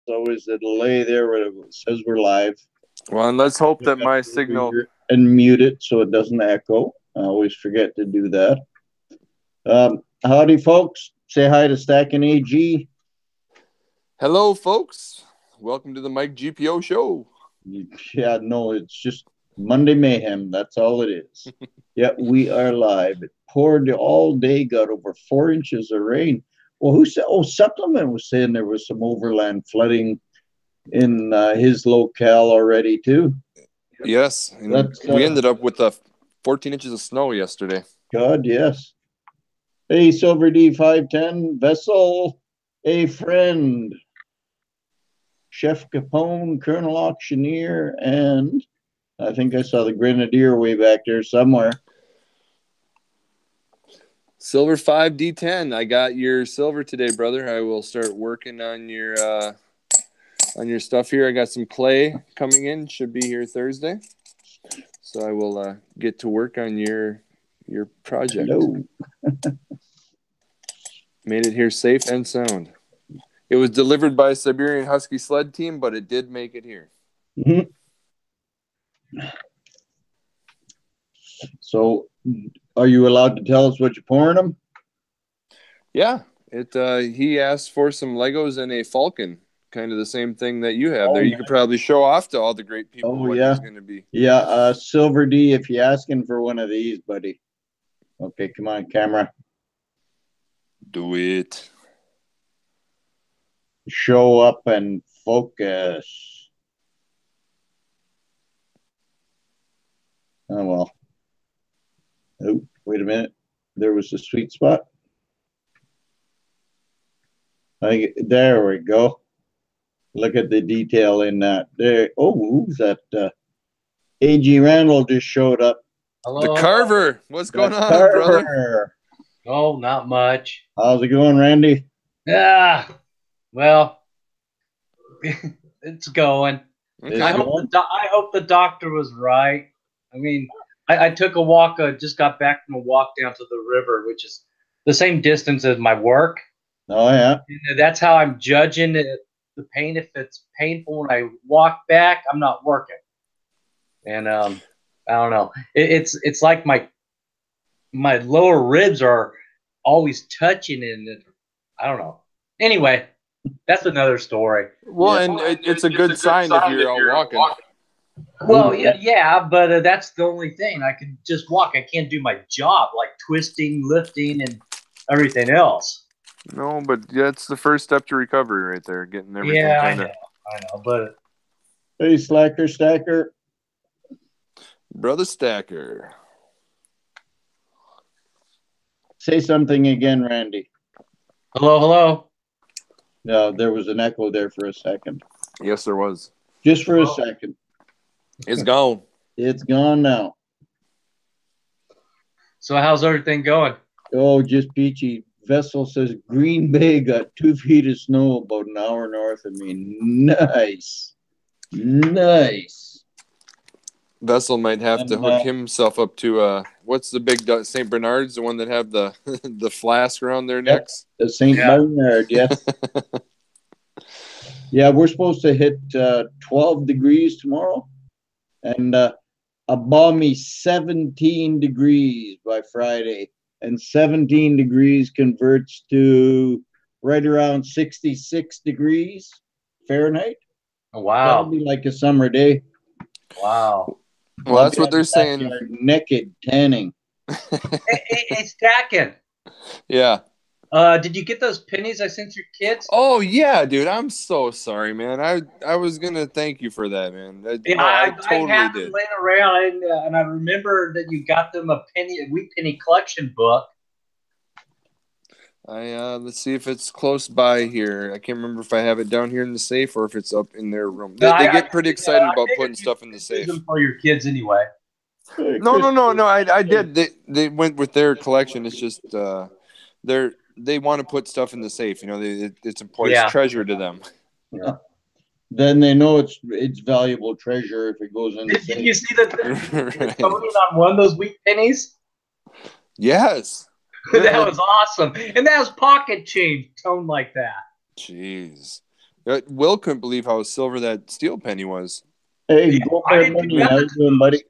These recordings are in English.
always a delay there where it says we're live. Well, and let's hope that my signal... And mute it so it doesn't echo. I always forget to do that. Howdy, folks. Say hi to Stack and AG. Hello, folks. Welcome to the Mike GPO show. Yeah, no, it's just Monday Mayhem. That's all it is. Yeah, we are live. It poured all day, got over 4 inches of rain. Well, who said? Oh, Supplement was saying there was some overland flooding in his locale already, too. Yes, and we ended up with 14 inches of snow yesterday. God, yes. Hey, Silver D510, Vessel, a friend, Chef Capone, Colonel Auctioneer, and I think I saw the Grenadier way back there somewhere. Silver 5D10. I got your silver today, brother. I will start working on your stuff here. I got some clay coming in. Should be here Thursday. So I will get to work on your project. Hello. Made it here safe and sound. It was delivered by a Siberian Husky sled team, but it did make it here. Mm-hmm. So, are you allowed to tell us what you're pouring them? Yeah. He asked for some Legos and a Falcon. Kind of the same thing that you have there. You could probably show off to all the great people what he's going to be. Yeah, Silver D, if you're asking for one of these, buddy. Okay, come on, camera. Do it. Show up and focus. Oh, well. Oh, wait a minute. There was a sweet spot. There we go. Look at the detail in that. There. Oh, who's that? A.G. Randall just showed up. Hello. The Carver. What's going on, brother? Oh, not much. How's it going, Randy? Yeah. Well, it's going. Okay. I hope the doctor was right. I mean, I took a walk. Just got back from a walk down to the river, which is the same distance as my work. Oh, yeah. And that's how I'm judging the pain. If it's painful when I walk back, I'm not working. And I don't know. It's like my lower ribs are always touching, and I don't know. Anyway, that's another story. Well, and it's a good sign if you're all walking. Well, yeah, but that's the only thing. I can just walk. I can't do my job, like twisting, lifting, and everything else. No, but that's the first step to recovery right there, getting everything I know, but... Hey, Slacker Stacker. Brother Stacker. Say something again, Randy. Hello. No, there was an echo there for a second. Yes, there was. Just for a second. It's gone. It's gone now. So how's everything going? Oh, just peachy. Vessel says Green Bay got 2 feet of snow about an hour north of me. Nice. Vessel might have to hook himself up to what's the big St. Bernard's, the one that have the the flask around their necks? The St. Bernard, yes. Yeah, we're supposed to hit 12 degrees tomorrow and a balmy 17 degrees by Friday. And 17 degrees converts to right around 66 degrees Fahrenheit. Oh, wow. That'll be like a summer day. Wow. Well, that's what they're saying. Naked tanning. Hey, Stacking. Yeah. Did you get those pennies I sent your kids? Oh, yeah, dude. I'm so sorry, man. I was going to thank you for that, man. I totally have did. them laying around, and I remember that you got them a wheat penny collection book. Let's see if it's close by here. I can't remember if I have it down here in the safe or if it's up in their room. They get pretty excited about putting stuff in the safe. Them for your kids anyway. No. I did. They went with their collection. It's just they want to put stuff in the safe. You know, it's important. It's treasure to them. Yeah. Then they know it's valuable treasure if it goes in the safe. Did you see the Tony on one of those wheat pennies? Yes. That was awesome. And that was pocket change toned like that. Jeez. Will couldn't believe how silver that steel penny was. Hey, Yeah, go I for didn't do money. How nothing you to doing, buddy? those.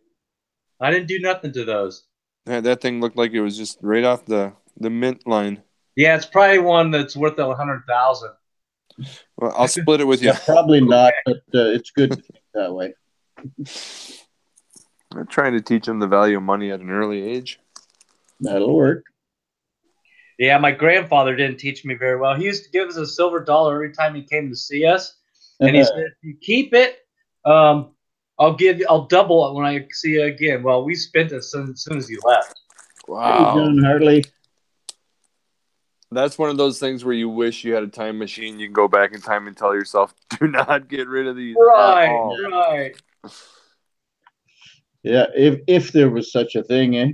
I didn't do nothing to those. That thing looked like it was just right off the mint line. Yeah, it's probably one that's worth 100,000. Well, I'll split it with you. Yeah, probably not, but it's good to think that way. I'm trying to teach them the value of money at an early age. That'll work. Yeah, my grandfather didn't teach me very well. He used to give us a silver dollar every time he came to see us, and he said, "If you keep it, I'll double it when I see you again." Well, we spent it as soon as he left. Hey, John Hartley. That's one of those things where you wish you had a time machine. You can go back in time and tell yourself, "Do not get rid of these." Right. Yeah, if there was such a thing, eh?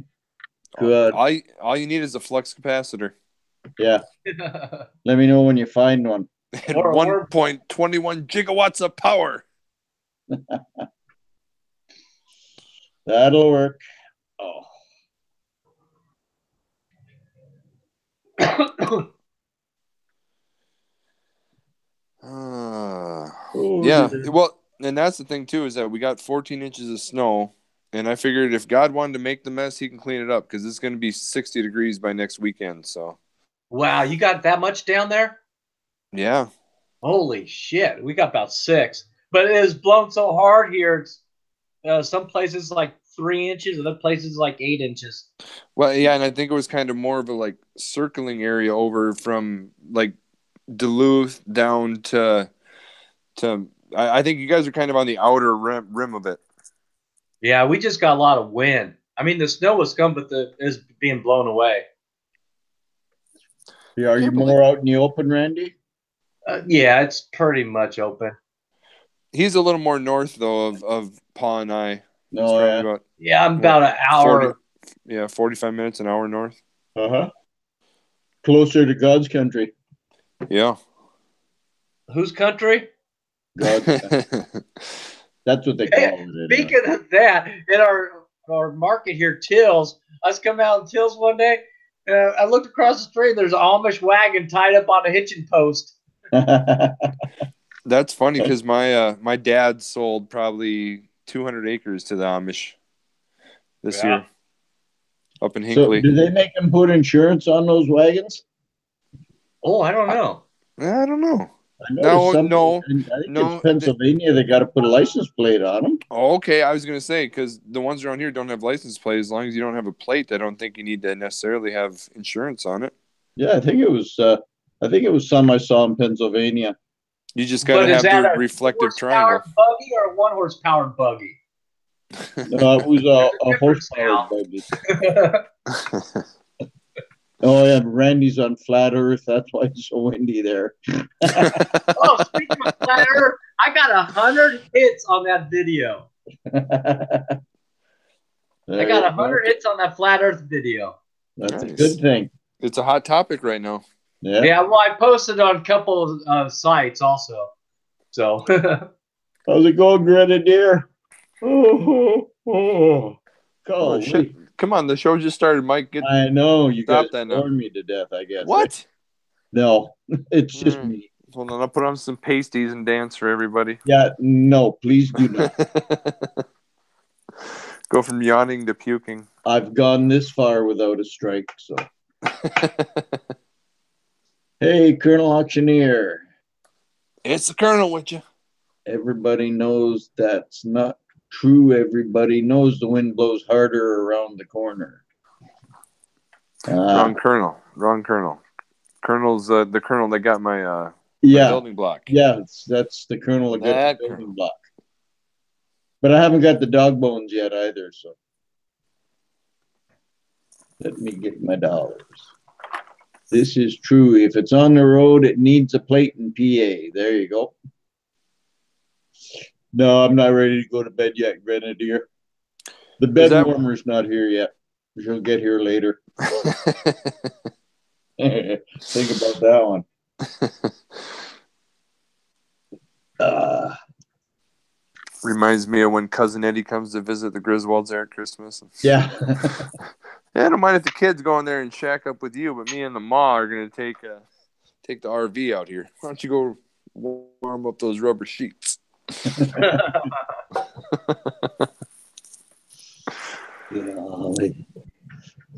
Good. All you need is a flux capacitor. Yeah. Let me know when you find one. And 1.21 gigawatts of power. That'll work. Oh. Yeah. Well, and that's the thing too, is that we got 14 inches of snow, and I figured if God wanted to make the mess, he can clean it up, because it's going to be 60 degrees by next weekend. So. Wow, you got that much down there? Yeah. Holy shit, we got about 6. But it is blown so hard here. It's, some places like 3 inches, other places like 8 inches. Well, yeah, and I think it was kind of more of a like circling area over from like Duluth down to I think you guys are kind of on the outer rim of it. Yeah, we just got a lot of wind. I mean, the snow was coming, but is being blown away. Yeah, are you more out in the open, Randy? Yeah, it's pretty much open. He's a little more north though of Pa and I. No, I'm about an hour. 45 minutes, an hour north. Closer to God's country. Yeah. Whose country? God's country. That's what they call it. Speaking of that, in our market here, Tills, I was coming out in Tills one day. I looked across the street. There's an Amish wagon tied up on a hitching post. That's funny because my dad sold probably 200 acres to the Amish this year up in Hinckley. So do they make them put insurance on those wagons? Oh, I don't know. I don't know. No. I think it's Pennsylvania. They got to put a license plate on them. Oh, okay. I was going to say, because the ones around here don't have license plate. As long as you don't have a plate, I don't think you need to necessarily have insurance on it. Yeah, I think it was some I saw in Pennsylvania. You just got to have the reflective triangle. Buggy or a 1-horsepower buggy? No, it was a horsepower buggy. Oh, yeah, Randy's on flat Earth. That's why it's so windy there. Oh, speaking of flat Earth, I got 100 hits on that video. I got 100 hits on that flat Earth video. That's nice. A good thing. It's a hot topic right now. Yeah. Yeah. Well, I posted on a couple of sites also. So. How's it going, Grenadier? Oh, shit. Come on, the show just started, Mike. I know you guys bored me to death. I guess. What? Right? No, it's just me. Hold on, I'll put on some pasties and dance for everybody. Yeah, no, please do not. Go from yawning to puking. I've gone this far without a strike, so. Hey, Colonel Auctioneer. It's the Colonel with you. Everybody knows that's not true. Everybody knows the wind blows harder around the corner. Wrong Colonel. Colonel's the Colonel that got my building block. Yeah, that's the Colonel that got the building block. But I haven't got the dog bones yet either, so let me get my dollars. This is true. If it's on the road, it needs a plate in PA. There you go. No, I'm not ready to go to bed yet, Grenadier. The bed warmer's not here yet. She'll get here later. Think about that one. Reminds me of when Cousin Eddie comes to visit the Griswolds there at Christmas. Yeah. I don't mind if the kids go in there and shack up with you, but me and the ma are going to take the RV out here. Why don't you go warm about those rubber sheets?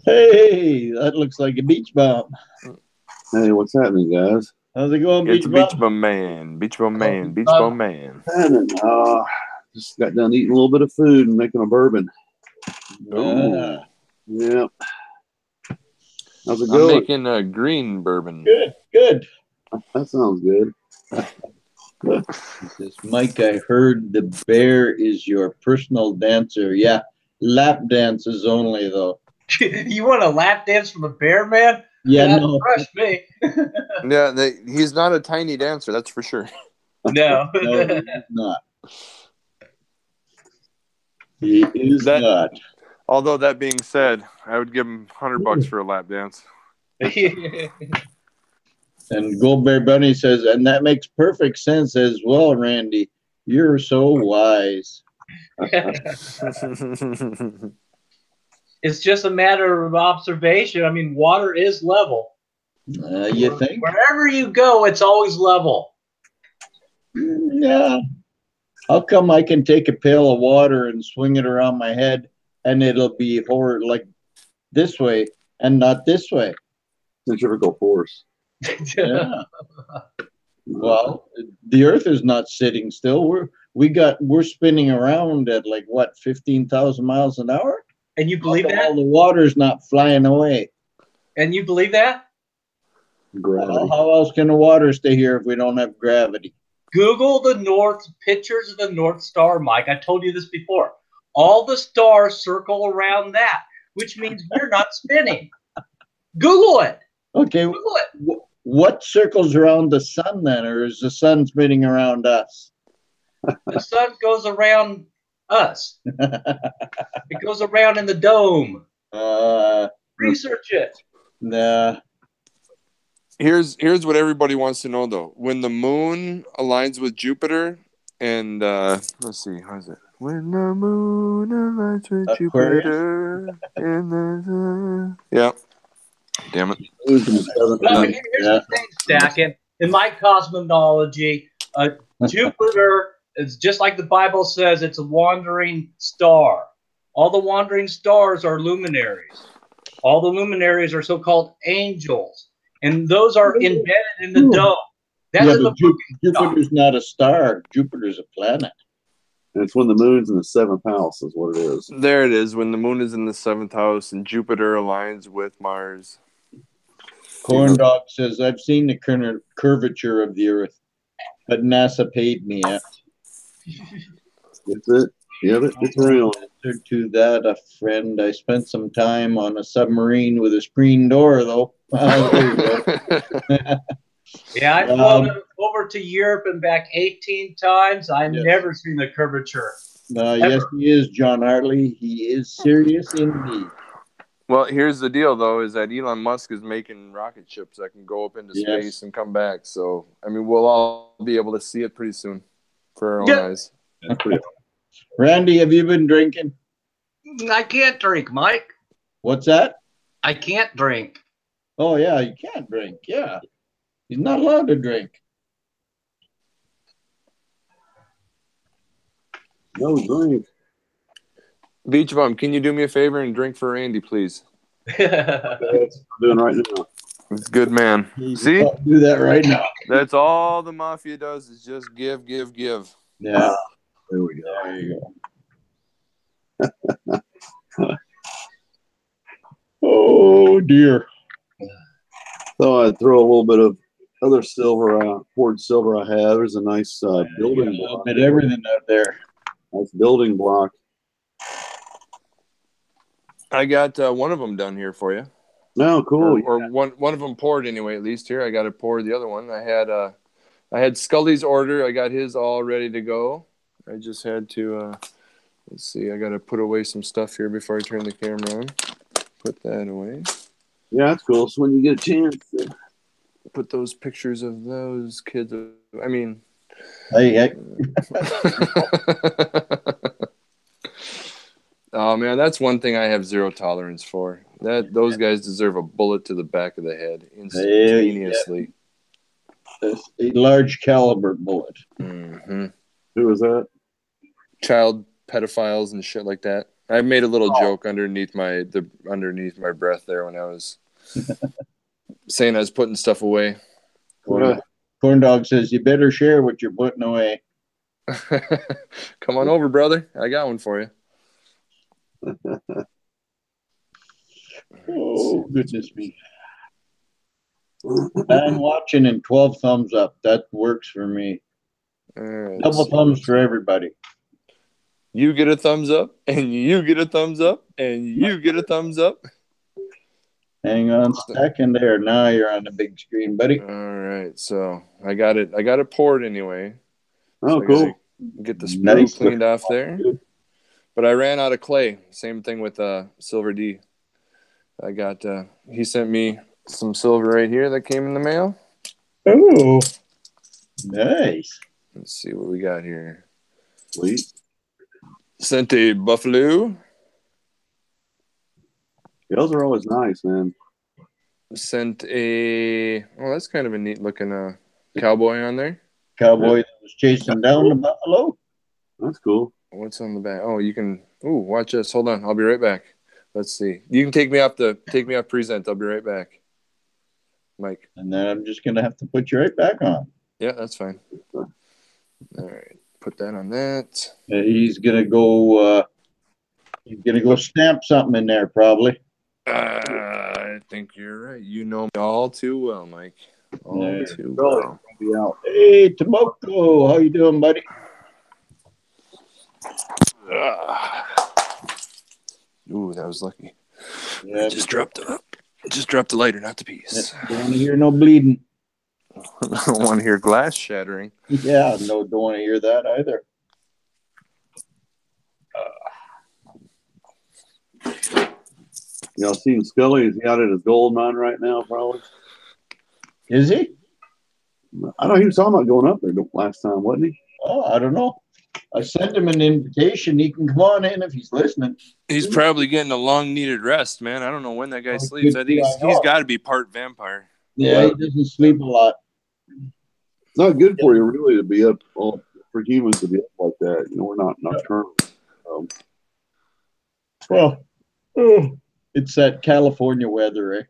Hey, that looks like a beach bum. Hey, what's happening, guys? How's it going, It's beach a beach bum? bum man. Beach bum man. Beach bum man. Just got done eating a little bit of food and making a bourbon. Ooh. Yeah. How's it I'm going? making a green bourbon. Good. That sounds good. Says, Mike, I heard the bear is your personal dancer. Yeah, lap dances only, though. You want a lap dance from a bear, man? Yeah, That no. crushed me. Yeah, he's not a tiny dancer, that's for sure. No. No, he's not. He is not. Although that being said, I would give him $100 for a lap dance. And Goldberry Bunny says, and that makes perfect sense as well, Randy. You're so wise. It's just a matter of observation. I mean, water is level. You think? Wherever you go, it's always level. Yeah. How come I can take a pail of water and swing it around my head and it'll be like this way and not this way? Centrifugal force. Yeah. Well, the Earth is not sitting still. We're spinning around at like what, 15,000 miles an hour? And you believe that? All the water's not flying away. And you believe that? Gravity. Well, how else can the water stay here if we don't have gravity? Google the pictures of the North Star, Mike. I told you this before. All the stars circle around that, which means we're not spinning. Google it. Okay. Google it. What circles around the sun then, or is the sun spinning around us? The sun goes around us. It goes around in the dome. Research it. Nah. Here's what everybody wants to know, though. When the moon aligns with Jupiter, and let's see, how's it? When the moon aligns with Jupiter, yeah. Damn it. Here's the thing, Stackin. In my cosmology, Jupiter is just like the Bible says, it's a wandering star. All the wandering stars are luminaries. All the luminaries are so-called angels. And those are embedded in the dome. That's in the Jupiter's not a star. Jupiter's a planet. And it's when the moon's in the 7th house is what it is. There it is. When the moon is in the 7th house and Jupiter aligns with Mars. Corn Dog says, I've seen the curvature of the Earth, but NASA paid me. That's it. Yeah, it's real. To that, a friend. I spent some time on a submarine with a screen door, though. Yeah, I've flown over to Europe and back 18 times. I've never seen the curvature. Yes, he is, John Hartley. He is serious indeed. Well, here's the deal, though, is that Elon Musk is making rocket ships that can go up into space and come back. So, I mean, we'll all be able to see it pretty soon for our own eyes. Randy, have you been drinking? I can't drink, Mike. What's that? I can't drink. Oh, yeah, you can't drink. Yeah. He's not allowed to drink. No drink. Beach Bum, can you do me a favor and drink for Randy, please? That's what I'm doing right now. It's good, man. See? Do that right now. That's all the mafia does is just give. Yeah. There we go. There you go. Oh, dear. So I throw a little bit of other silver, poured silver I have. There's a nice building block. Bit everything out there. Nice building block. I got one of them done here for you. No, cool. Or one of them poured anyway. At least here, I got to pour the other one. I had Scully's order. I got his all ready to go. I just had to. Let's see. I got to put away some stuff here before I turn the camera on. Put that away. Yeah, that's cool. So when you get a chance, put those pictures of those kids. I mean. Hey. Oh man, that's one thing I have zero tolerance for. Those guys deserve a bullet to the back of the head instantaneously. A large caliber bullet. Mm-hmm. Who was that? Child pedophiles and shit like that. I made a little joke underneath my breath there when I was saying I was putting stuff away. Corn Dog says, you better share what you're putting away. Come on over, brother. I got one for you. Oh, goodness me. I'm watching and 12 thumbs up. That works for me. Double thumbs for everybody. You get a thumbs up, and you get a thumbs up, and you get a thumbs up. Hang on a second there. Now you're on the big screen, buddy. All right. So I got it poured anyway. Oh, So cool. Get the sprue cleaned off there. But I ran out of clay. Same thing with Silver D. I got he sent me some silver right here that came in the mail. Oh, nice. Let's see what we got here. Sweet. Sent a buffalo. Those are always nice, man. Sent a that's kind of a neat looking cowboy on there. Cowboy that was chasing down the buffalo. That's cool. What's on the back? Oh, you can. Ooh, watch this. Hold on, I'll be right back. Let's see. You can take me off present. I'll be right back, Mike. And then I'm just gonna have to put you right back on. Yeah, that's fine. All right, put that on that. He's gonna go. He's gonna go stamp something in there, probably. I think you're right. You know me all too well, Mike. All too well. Hey, Tomoko, how you doing, buddy? Ooh, that was lucky. Yeah, Just dropped the lighter, not the piece. Don't want to hear no bleeding. I don't want to hear glass shattering. Yeah, no, don't want to hear that either. Y'all seen Scully? Is he out at his gold mine right now, probably? Is he? I know he was talking about going up there last time, wasn't he? Oh, I don't know. I sent him an invitation. He can come on in if he's listening. He's probably getting a long needed rest, man. I don't know when that guy sleeps. I think he's got to be part vampire. Yeah, he doesn't sleep a lot. It's not good for you, really, to be up for humans to be up like that. You know, we're not nocturnal. Well, it's that California weather, eh?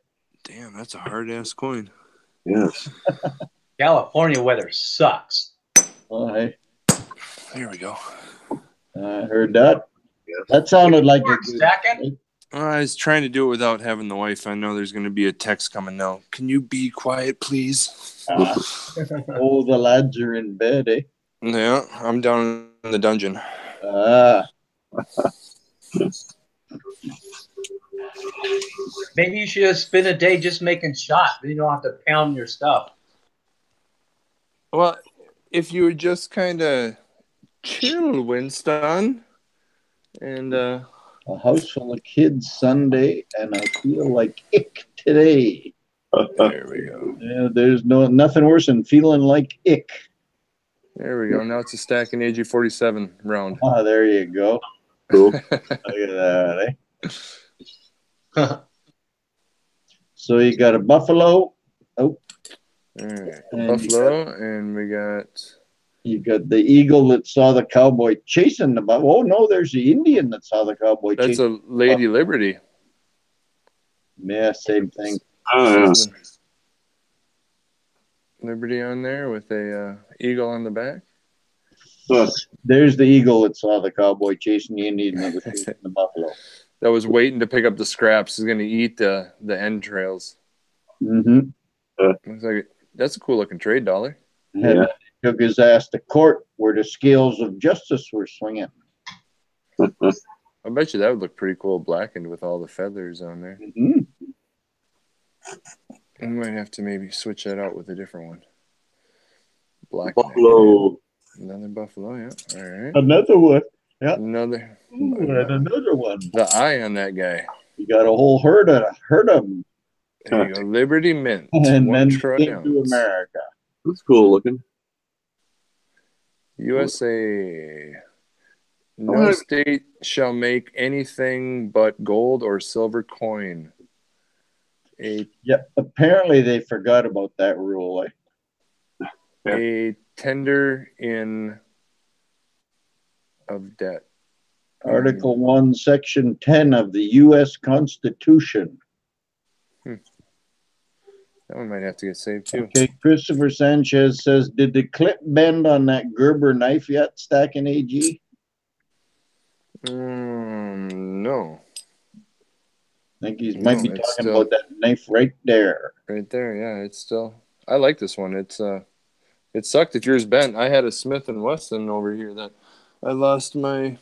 Damn, that's a hard ass coin. Yes. California weather sucks. Oh, hey, There we go. I heard that. That sounded like a good Second? I was trying to do it without having the wife. I know there's going to be a text coming now. Can you be quiet, please? Oh, the lads are in bed, eh? Yeah, I'm down in the dungeon. Maybe you should spend a day just making shots. Then you don't have to pound your stuff. Well, if you would just kind of chill, Winston, and A house full of kids Sunday, and I feel like ick today. there we go. Yeah, there's nothing worse than feeling like ick. There we go. Now it's a stack in AG47 round. Ah, there you go. Cool. Look at that, eh? So you got a buffalo. Oh, All right, and buffalo, and we got. You got the eagle that saw the cowboy chasing the buffalo. Oh no, there's the Indian that saw the cowboy. That's a Lady Liberty. Yeah, same thing. Oh, yeah. Liberty on there with a eagle on the back. There's the eagle that saw the cowboy chasing the Indian that was chasing the buffalo. That was waiting to pick up the scraps. He's going to eat the entrails. Mm-hmm. Looks like that's a cool looking trade dollar. Yeah. Took his ass to court where the scales of justice were swinging. I bet you that would look pretty cool blackened with all the feathers on there. Mm-hmm. We might have to maybe switch that out with a different one. Black Buffalo. Another buffalo, yeah. All right. Another one. Yeah. Another. Ooh, and another one. The eye on that guy. You got a whole herd of them. There you go. Liberty Mint. And one then trout came ounce. to America. That's cool looking. USA. No state shall make anything but gold or silver coin. Yeah, apparently they forgot about that rule. a tender in of debt. Article 1, Section 10 of the U.S. Constitution. That one might have to get saved too. Okay, Christopher Sanchez says, did the clip bend on that Gerber knife yet, stacking AG? No. I think he might be talking still about that knife right there. right there. Yeah, it's still. I like this one. It sucked that yours bent. I had a Smith and Wesson over here that I lost my.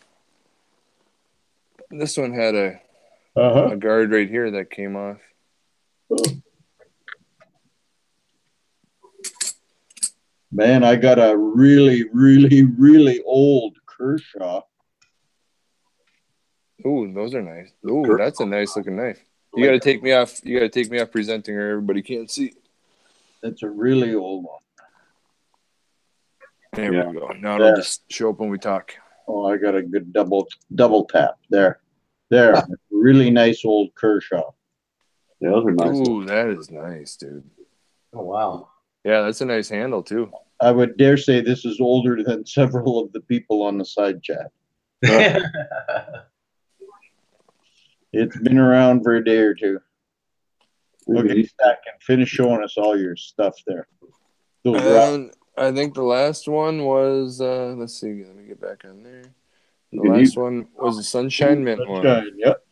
This one had a guard right here that came off. Man, I got a really, really, really old Kershaw. Ooh, those are nice. Ooh, that's a nice looking knife. You got to take me off. You got to take me off presenting her. Everybody can't see. That's a really old one. There we go. Now it'll just show up when we talk. Oh, I got a good double tap there. Really nice old Kershaw. Yeah, those are nice. Ooh, that is nice, dude. Oh, wow. Yeah, that's a nice handle too. I would dare say this is older than several of the people on the side chat. It's been around for a day or two. Okay, Stack, and finish showing us all your stuff there. And I think the last one was, let's see, let me get back on there. The last one was the Sunshine Mint one. Yep.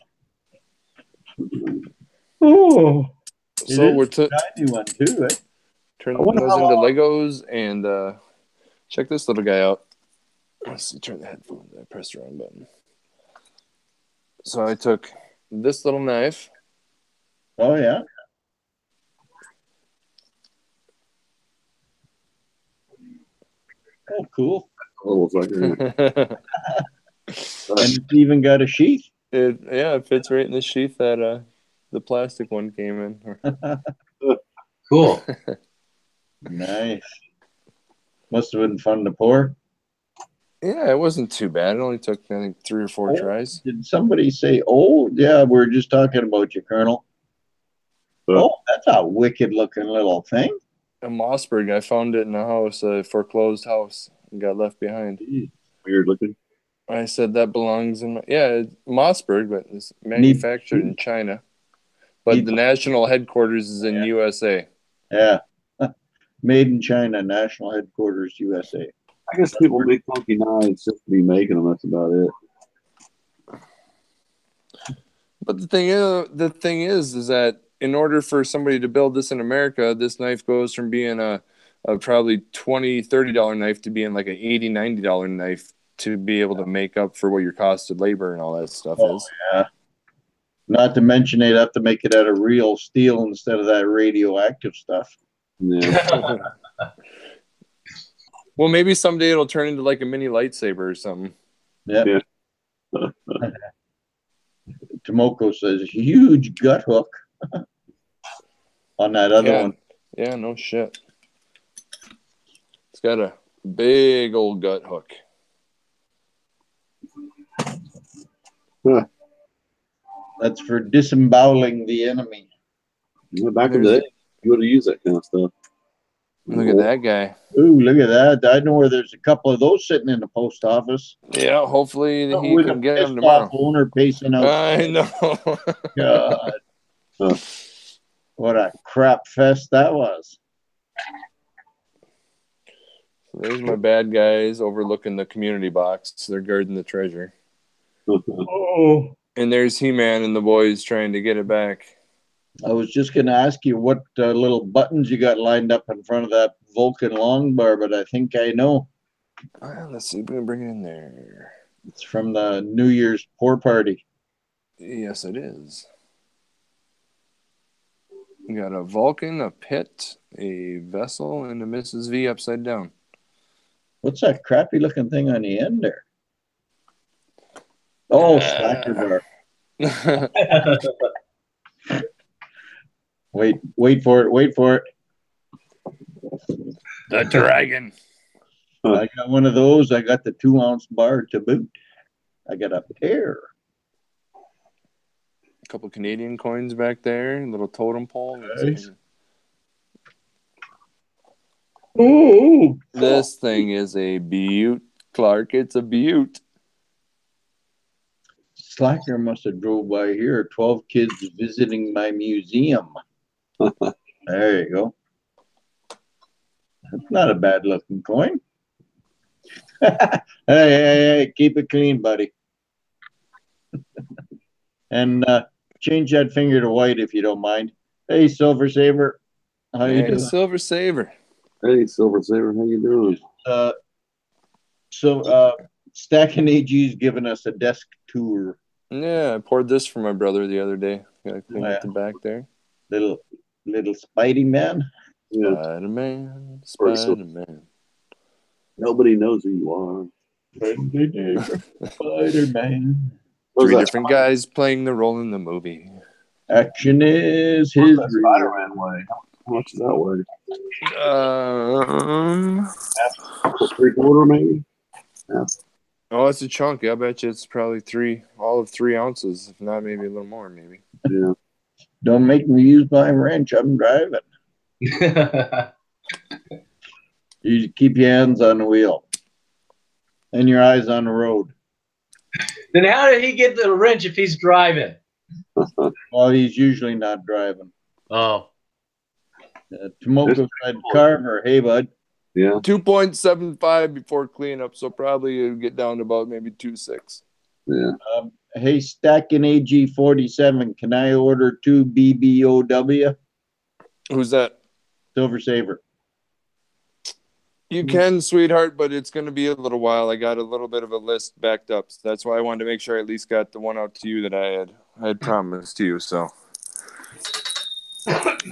Oh, so we're shiny one too, right? Turn those into Legos and check this little guy out. Let's see, turn the headphones. I pressed the wrong button. So I took this little knife. Oh, yeah. Oh, cool. And it's even got a sheath. It fits right in the sheath that the plastic one came in. Cool. Nice. Must have been fun to pour. Yeah, it wasn't too bad. It only took, I think, 3 or 4 tries. Did somebody say, oh, yeah, we were just talking about you, Colonel. Oh, that's a wicked-looking little thing. A Mossberg. I found it in a house, a foreclosed house, and got left behind. Weird looking. I said that belongs in my... Yeah, it's Mossberg, but it's manufactured in China. But the national headquarters is in USA. Yeah. Made in China, national headquarters, USA. I guess people make funky knives just to be making them. That's about it. But the thing is that in order for somebody to build this in America, this knife goes from being a probably $20, $30 knife to being like an $80, $90 knife to be able to make up for what your cost of labor and all that stuff is. Yeah. Not to mention they'd have to make it out of real steel instead of that radioactive stuff. Yeah. Well, maybe someday it'll turn into like a mini lightsaber or something. Yeah. Tomoko says huge gut hook on that other one. Yeah, no shit. It's got a big old gut hook. That's for disemboweling the enemy. Back in the day, you would have used that kind of stuff. Look at that guy. Ooh, look at that. I know where there's a couple of those sitting in the post office. Yeah, hopefully he can get them tomorrow. Owner pacing out. I know. God. What a crap fest that was. There's my bad guys overlooking the community box. They're guarding the treasure. Oh. And there's He-Man and the boys trying to get it back. I was just going to ask you what little buttons you got lined up in front of that Vulcan long bar, but I think I know. Let's see if we can bring it in there. It's from the New Year's pour party. Yes, it is. We got a Vulcan, a pit, a vessel, and a Mrs. V upside down. What's that crappy looking thing on the end there? Oh, slacker bar. Wait for it. The dragon. I got one of those. I got the 2-ounce bar to boot. I got a pair. A couple Canadian coins back there. A little totem pole. Nice. Oh, This thing is a beaut, Clark. It's a beaut. Slacker must have drove by here. 12 kids visiting my museum. There you go. That's not a bad looking coin. Hey, keep it clean, buddy. And change that finger to white if you don't mind. Hey, Silver Saver. How you Hey, doing? Silver Saver. Hey, Silver Saver, how you doing? Stacking AG's giving us a desk tour. Yeah, I poured this for my brother the other day. Gotta clean Oh, yeah. up the back there. Little Spidey man. Yeah, Spider-Man, Pretty cool. Spider-Man. nobody knows who you are. Friendly neighbor, Spider-Man. Where's Three that different guys playing the role in the movie. Action is What's his that real. Spider-Man way? How much is that weigh? 3/4 maybe? Oh, it's a chunk. I bet you it's probably all of 3 ounces, if not maybe a little more, maybe. Yeah. Don't make me use my wrench. I'm driving. You keep your hands on the wheel and your eyes on the road. Then how did he get the wrench if he's driving? Well, he's usually not driving. Oh. Tomoko said, Carver, hey, bud. Yeah. 2.75 before cleanup, so probably it'll get down to about maybe 2.6. Yeah. Hey, Stacking AG 47, can I order 2 BBOW? Who's that? Silver Saver. You can, sweetheart, but it's going to be a little while. I got a little bit of a list backed up. So that's why I wanted to make sure I at least got the one out to you that I had promised to you. So,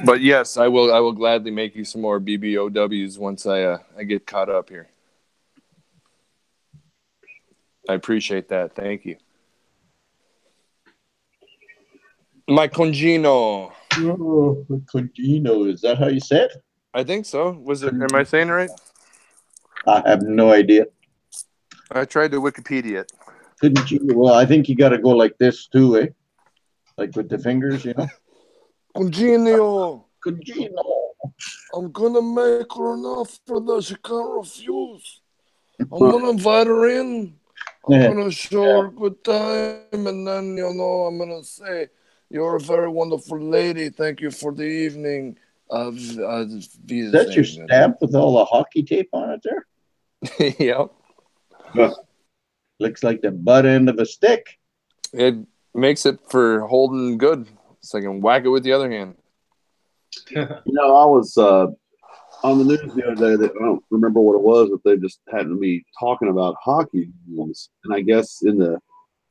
but yes, I will gladly make you some more BBOWs once I get caught up here. I appreciate that. Thank you. My congino. Oh, Cogino, is that how you say it? I think so. Am I saying it right? I have no idea. I tried to Wikipedia it. Couldn't you? Well, I think you got to go like this too, eh? Like with the fingers, you know? Congino. Cogino. I'm gonna make her an offer that she can't refuse. I'm gonna invite her in. I'm gonna show her a good time, and then I'm gonna say, "You're a very wonderful lady. Thank you for the evening." Is that your stamp with all the hockey tape on it there? Yep. Looks like the butt end of a stick. It makes it for holding good, so I can whack it with the other hand. I was on the news the other day. That I don't remember what it was, but they just happened to be talking about hockey games, and I guess in the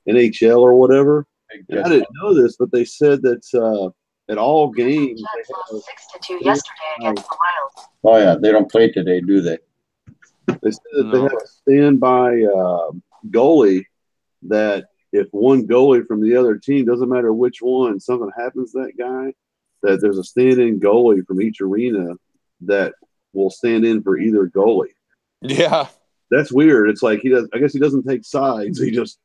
NHL or whatever. And I didn't know this, but they said that at all games they have 6-2 yesterday against the Wild. Oh yeah, they don't play today, do they? They said that they have a standby goalie that if one goalie from the other team, doesn't matter which one, something happens to that guy, that there's a stand-in goalie from each arena that will stand in for either goalie. Yeah. That's weird. It's like I guess he doesn't take sides. He just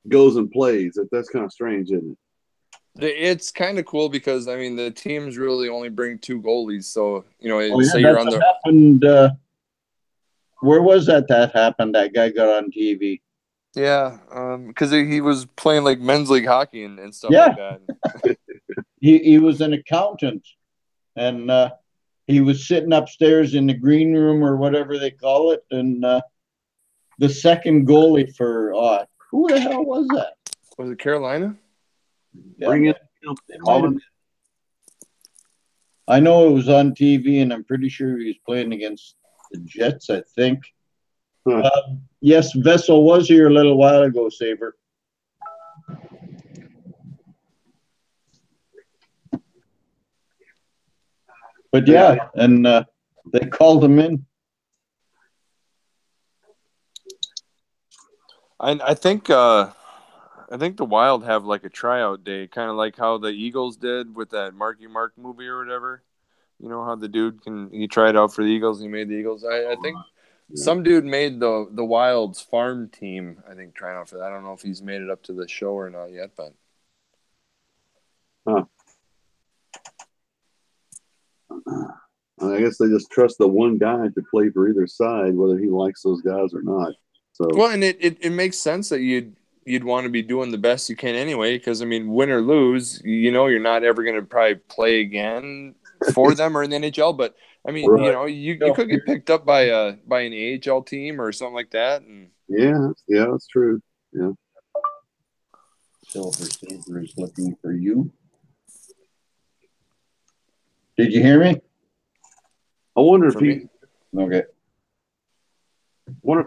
goes and plays. That's kind of strange, isn't it? It's kind of cool because, I mean, the teams really only bring 2 goalies. So, say you're on the... happened, where was that happened? That guy got on TV. Yeah, because he was playing like men's league hockey and stuff like that. he was an accountant, and he was sitting upstairs in the green room or whatever they call it, and the second goalie for who the hell was that? Was it Carolina? Yeah, bring it. I know it was on TV, and I'm pretty sure he was playing against the Jets, I think. Yes, Vessel was here a little while ago, Saver. But yeah, and they called him in. I think the Wild have like a tryout day, kind of like how the Eagles did with that Marky Mark movie or whatever. You know how the dude he tried out for the Eagles and he made the Eagles. I think some dude made the Wild's farm team, I think, trying out for that. I don't know if he's made it up to the show or not yet, but I guess they just trust the one guy to play for either side, whether he likes those guys or not. So Well, and it makes sense that you'd want to be doing the best you can anyway, because I mean, win or lose, you're not ever going to probably play again for them or in the NHL. But I mean, right. you could get picked up by an AHL team or something like that. And yeah, that's true. Yeah. Silver Saber is looking for you. Did you hear me? I wonder if For me? Okay.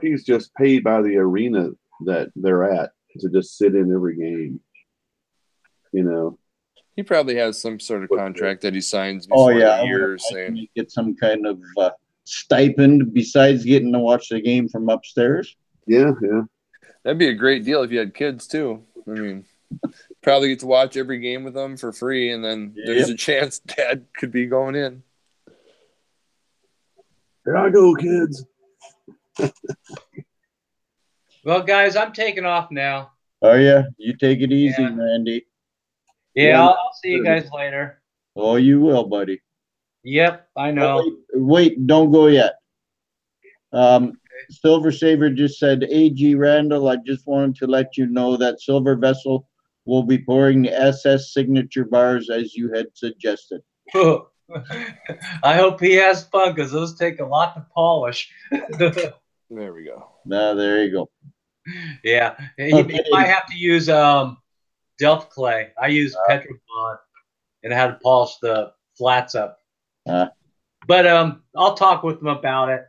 he's just paid by the arena that they're at to just sit in every game. He probably has some sort of contract that he signs Oh before yeah, the I would year imagine saying. you get some kind of stipend besides getting to watch the game from upstairs. Yeah. That'd be a great deal if you had kids too. I mean, probably get to watch every game with them for free, and then there's a chance Dad could be going in. Here I go, kids. Well, guys, I'm taking off now. Oh yeah, you take it easy, Yeah. Randy. Yeah, I'll see you guys later. Oh, you will, buddy. Yep, I know. Oh, wait, don't go yet. Silver Saber just said, A.G. Randall, I just wanted to let you know that Silver Vessel will be pouring the SS signature bars as you had suggested. I hope he has fun because those take a lot to polish. There we go. Now, there you go. Yeah, he might have to use Delft clay. I use Petrobond and I had to polish the flats up. But I'll talk with him about it.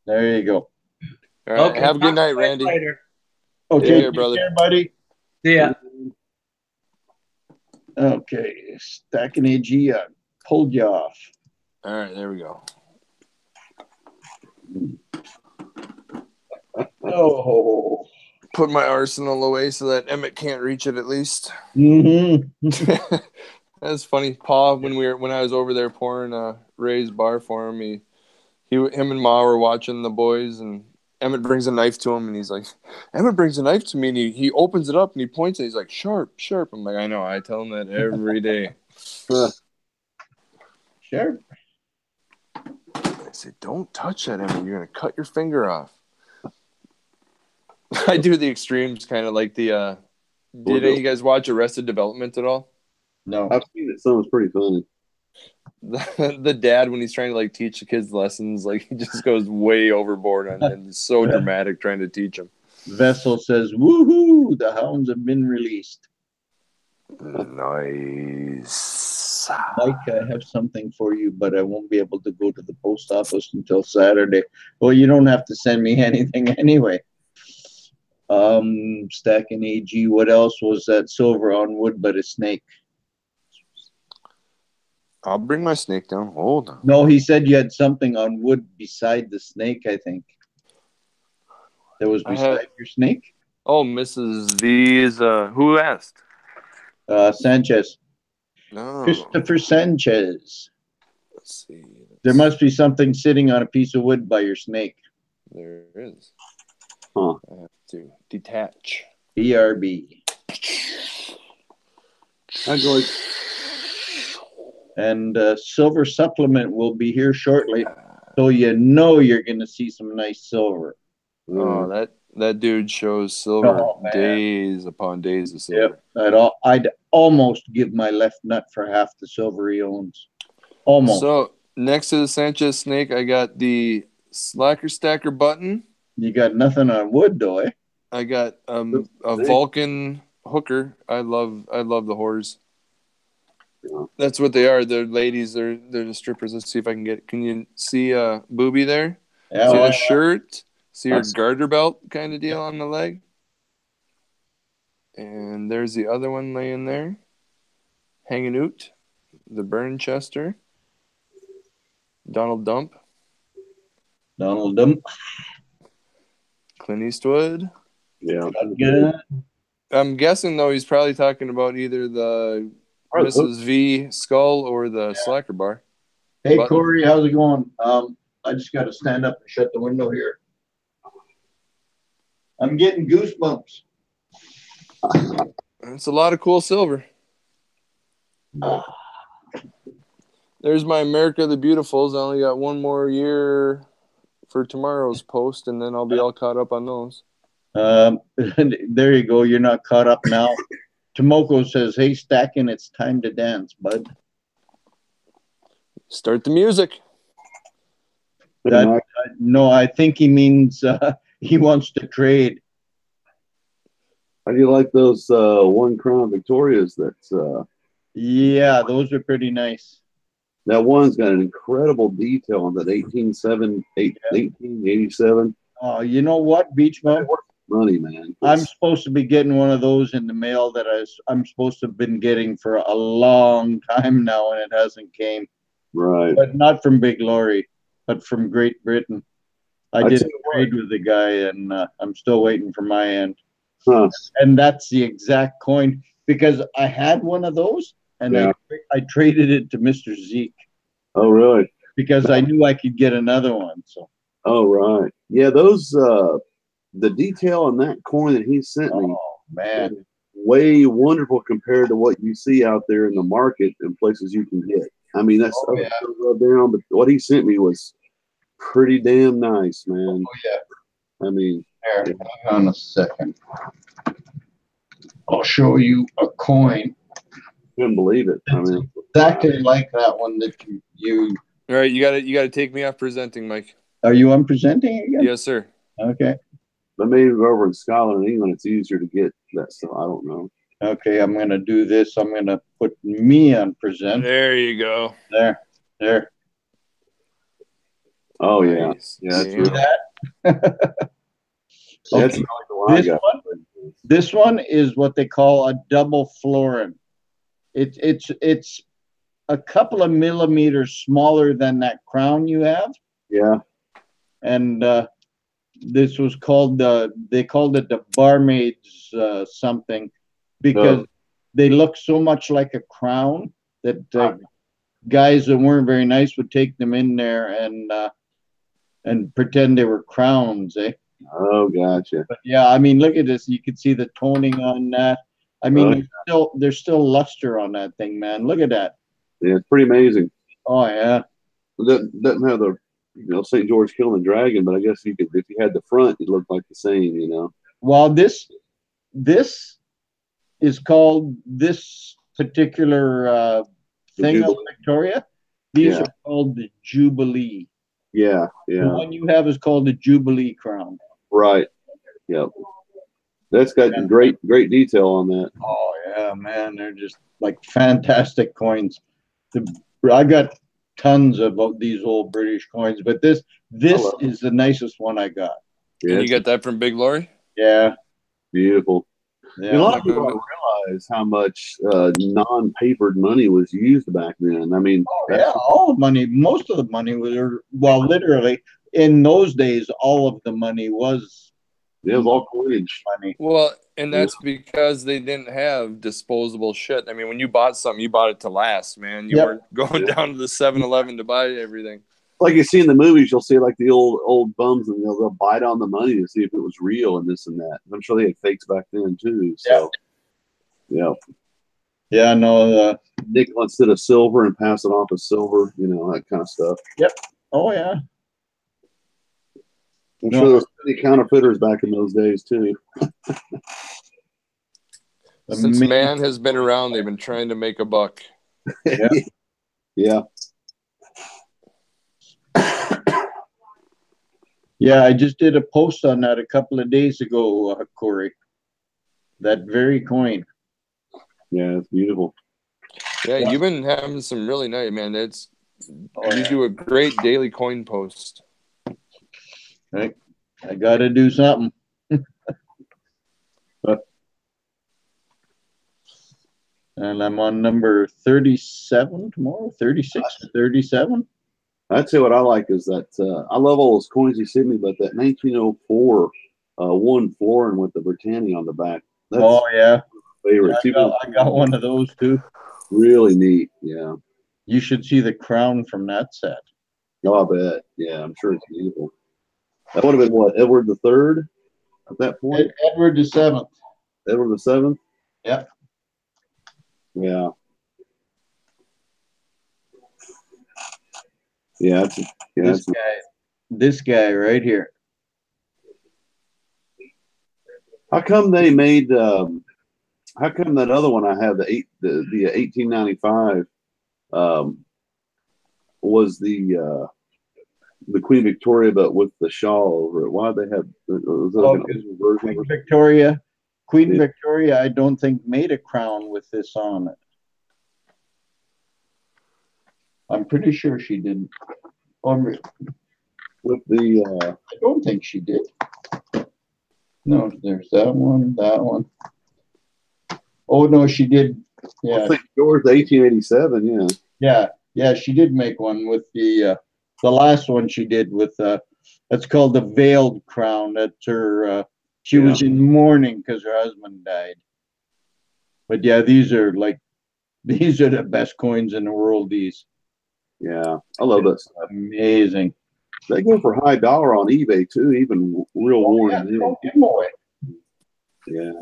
There you go. All right, okay, have a good night, Randy. Later. Okay, take brother. care, buddy. See ya. Okay, stacking AG, I pulled you off. All right, there we go. Oh. Put my arsenal away so that Emmett can't reach it at least. Mm-hmm. That's funny. Paul, when I was over there pouring Ray's bar for him, him and Ma were watching the boys, and Emmett brings a knife to him, and he's like, Emmett brings a knife to me, and he opens it up, and he points it. He's like, sharp. I'm like, I know. I tell him that every day. Sure. I say, don't touch that, Emmett. You're going to cut your finger off. I do the extremes, kind of like the did any of you guys watch Arrested Development at all? No. I've seen it. Sounds pretty funny. The dad, when he's trying to like teach the kids lessons, like he just goes way overboard on it, and it's so dramatic trying to teach them. Vessel says, woohoo, the hounds have been released. Nice. Mike, I have something for you, but I won't be able to go to the post office until Saturday. Well, you don't have to send me anything anyway. Stacking AG, what else was that silver on wood but a snake? I'll bring my snake down. Hold on. No, he said you had something on wood beside the snake, I think. That was beside your snake? Oh, Mrs. V's, who asked? Sanchez. No. Christopher Sanchez. Let's see. There must be something sitting on a piece of wood by your snake. There is. Huh. I have to detach. BRB. I'd go like, and silver supplement will be here shortly, so you know you're going to see some nice silver. Oh, that dude shows silver days upon days of silver. Yep. I'd almost give my left nut for half the silver he owns. Almost. So next to the Sanchez snake, I got the Slacker Stacker button. You got nothing on wood, though, eh? I got a Vulcan hooker. I love the whores. That's what they are. They're ladies. They're the strippers. Let's see if I can get. Can you see Booby there? Yeah, see the shirt? See her garter belt kind of deal on the leg? And there's the other one laying there, hanging out. The Burnchester. Donald Dump. Clint Eastwood. Yeah. I'm guessing though he's probably talking about either the Mrs. V skull or the slacker bar. Hey, Corey, how's it going? I just got to stand up and shut the window here. I'm getting goosebumps. It's a lot of cool silver. There's my America the Beautifuls. I only got one more year for tomorrow's post, and then I'll be all caught up on those. There you go. You're not caught up now. Tomoko says, "Hey, Stacking, it's time to dance, bud." Start the music. No, I think he means he wants to trade. How do you like those one crown Victorias? Yeah, those are pretty nice. That one's got an incredible detail on that 1887. Oh, you know what, Beach Bum? Money, man. I'm supposed to be getting one of those in the mail that I'm supposed to have been getting for a long time now, and it hasn't came. Right. But not from Big Lorry, but from Great Britain. I did a trade with the guy, and I'm still waiting for my end. Huh. And that's the exact coin, because I had one of those, and I traded it to Mr. Zeke. Oh, really? Because I knew I could get another one. So. Oh, right. Yeah, those the detail on that coin that he sent me, man, way wonderful compared to what you see out there in the market and places you can get. I mean, that's down, but what he sent me was pretty damn nice, man. Oh yeah. I mean, here, hang on a second. I'll show you a coin. Couldn't believe it. I mean, exactly like that one that you. All right, you got to take me off presenting, Mike. Are you on presenting again? Yes, sir. Okay. But maybe over in Scotland and England, it's easier to get that stuff. I don't know. Okay, I'm going to do this. I'm going to put me on present. There you go. There. Oh, nice. Yeah. See that? Okay. This one is what they call a double florin. It's a couple of millimeters smaller than that crown you have. Yeah. And this was called they called it the barmaid's something, because they look so much like a crown that guys that weren't very nice would take them in there and pretend they were crowns, eh? Oh, gotcha. But yeah, I mean, look at this. You can see the toning on that. I mean, there's still luster on that thing, man. Look at that. Yeah, it's pretty amazing. Oh yeah. It doesn't have the St. George killing the dragon, but I guess you could, if you had the front, it looked like the same, you know. Well, this is called this particular thing of Victoria. These are called the Jubilee. Yeah. The one you have is called the Jubilee crown. Right. Yep. That's got great detail on that. Oh yeah, man, they're just like fantastic coins. I got tons of these old British coins, but this is the nicest one I got. Yeah, and you got that from Big Lorry? Yeah. Beautiful. Yeah. A lot of people don't realize how much non-papered money was used back then. I mean, all the money, most of the money was, literally in those days, all of the money was. It was all coinage money. Well, and that's because they didn't have disposable shit. I mean, when you bought something, you bought it to last, man. You weren't going down to the 7-Eleven to buy everything. Like you see in the movies, you'll see like the old bums, and they'll bite on the money to see if it was real and this and that. I'm sure they had fakes back then too. So, yeah, no, nickel instead of silver and pass it off as silver, that kind of stuff. Yep. Oh yeah. I'm sure there was many counterfeiters back in those days too. Since man has been around, they've been trying to make a buck. Yeah. Yeah, I just did a post on that a couple of days ago, Corey. That very coin. Yeah, it's beautiful. Yeah, you've been having some really nice, man. You do a great daily coin post. Right. I got to do something. And I'm on number 37 tomorrow, 36 or 37. I'd say what I like is that I love all those coins you sent me, but that 1904 one florin with the Britannia on the back. That's favorite. I got one of those too. Really neat. Yeah. You should see the crown from that set. Oh, I bet. Yeah, I'm sure it's beautiful. That would have been what, Edward the Third at that point? Edward the Seventh. Edward the Seventh? Yep. Yeah. Yeah, this guy right here. How come they made? How come that other one I have the 1895 was the Queen Victoria, but with the shawl over it? Why did they have? Was that like an older version? Queen Victoria, I don't think made a crown with this on it. I'm pretty sure she didn't. With the I don't think she did. No, there's that one, that one. Oh no, she did. Yeah, St. George, 1887. yeah, she did make one with the last one she did with that's called the veiled crown. That's her. She was in mourning because her husband died. But yeah, these are the best coins in the world. These. Yeah, I love that stuff. Amazing. They go for high dollar on eBay too, even real worn. Yeah.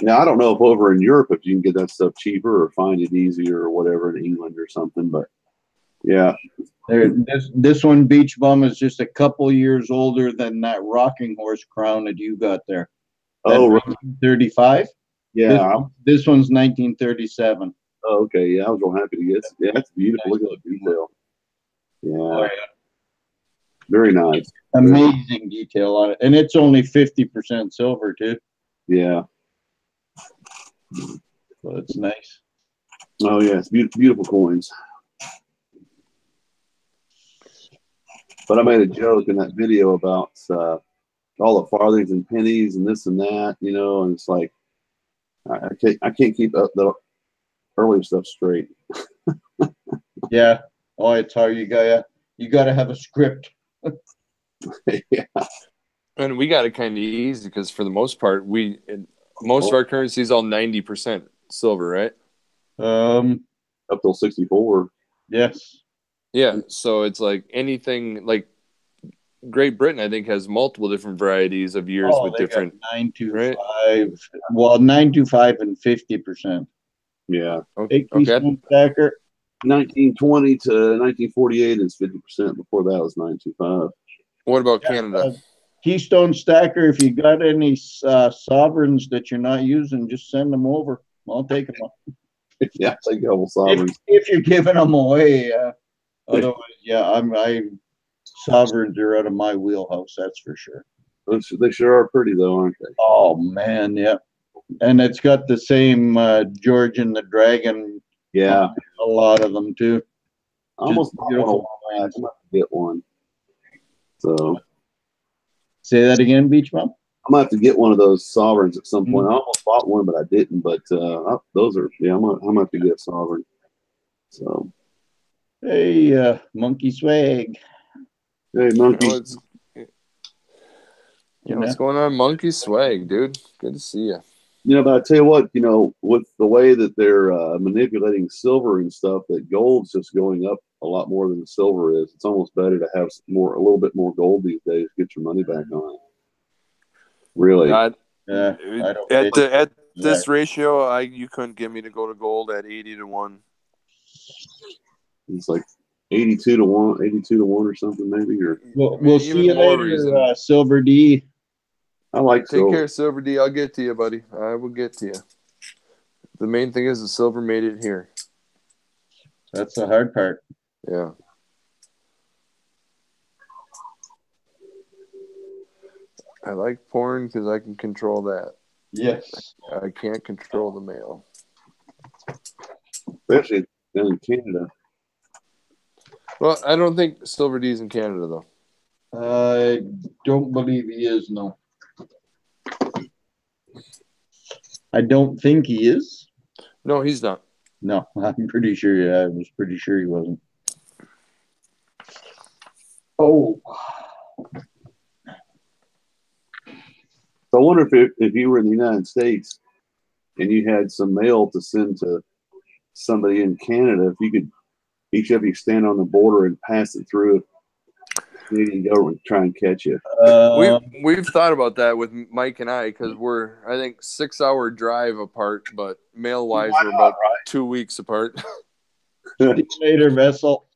Now I don't know if over in Europe if you can get that stuff cheaper or find it easier or whatever in England or something, but yeah. This one, Beach Bum, is just a couple years older than that rocking horse crown that you got there. Oh, right. 1935. Yeah. This one's 1937. Oh, okay. Yeah, I was real happy to get it. Yeah, that's beautiful. Look at the detail. Yeah. Oh, yeah. Very nice. Amazing detail on it. And it's only 50% silver, too. Yeah. So it's nice. Oh, yeah. It's beautiful coins. But I made a joke in that video about all the farthings and pennies and this and that, and it's like I can't keep up the early stuff straight. Yeah. Oh, it's hard. You gotta have a script. Yeah. And we got it kind of easy because for the most part, most of our currency is all 90% silver, right? Up till 64. Yes. Yeah. So it's like anything like Great Britain, I think, has multiple different varieties of years with different 925. Right? Well, 925 and 50%. Yeah. Okay. Keystone Stacker. 1920 to 1948 is 50%. Before that was 925. What about Canada? Keystone Stacker, if you got any sovereigns that you're not using, just send them over. I'll take them. Yeah, take a couple sovereigns. If you're giving them away. Otherwise, yeah, sovereigns are out of my wheelhouse, that's for sure. They sure are pretty, though, aren't they? Oh, man, yeah. And it's got the same George and the Dragon. Yeah. A lot of them, too. I almost want to get one. So. Say that again, Beach Bum? I'm going to have to get one of those sovereigns at some point. I almost bought one, but I didn't. But those are, I'm going to have to get a sovereign. So. Hey, Monkey Swag. Hey, Monkey. What's going on, Monkey Swag, dude? Good to see you. But I tell you what, with the way that they're manipulating silver and stuff, that gold's just going up a lot more than the silver is. It's almost better to have a little bit more gold these days to get your money back on it. Really? At this ratio, you couldn't get me to go to gold at 80-1. It's like 82 to 1 or something, maybe. Or we'll see you later, Silver D. I like Take care, Silver D. I'll get to you, buddy. I will get to you. The main thing is the silver made it here. That's the hard part. Yeah. I like porn because I can control that. Yes. I can't control the mail. Especially down in Canada. Well, I don't think Silver D's in Canada, though. I don't believe he is, no. I don't think he is. No, he's not. No, I'm pretty sure. Yeah, I was pretty sure he wasn't. Oh. So I wonder if you were in the United States and you had some mail to send to somebody in Canada, if you could, each of you stand on the border and pass it through, Canadian government try and catch you. We've thought about that with Mike and I because we're, I think, 6-hour drive apart, but mail-wise, we're about 2 weeks apart. See you later, vessel.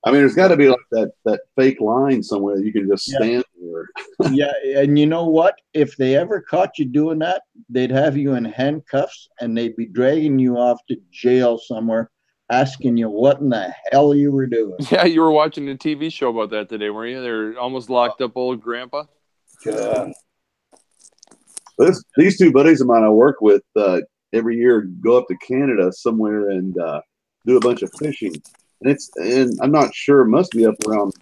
I mean, there's got to be like that fake line somewhere you can just stand there. Yeah, and you know what? If they ever caught you doing that, they'd have you in handcuffs and they'd be dragging you off to jail somewhere, asking you what in the hell you were doing. Yeah, you were watching a TV show about that today, weren't you? They're almost locked up old grandpa. These two buddies of mine I work with every year go up to Canada somewhere and do a bunch of fishing. And I'm not sure, it must be up around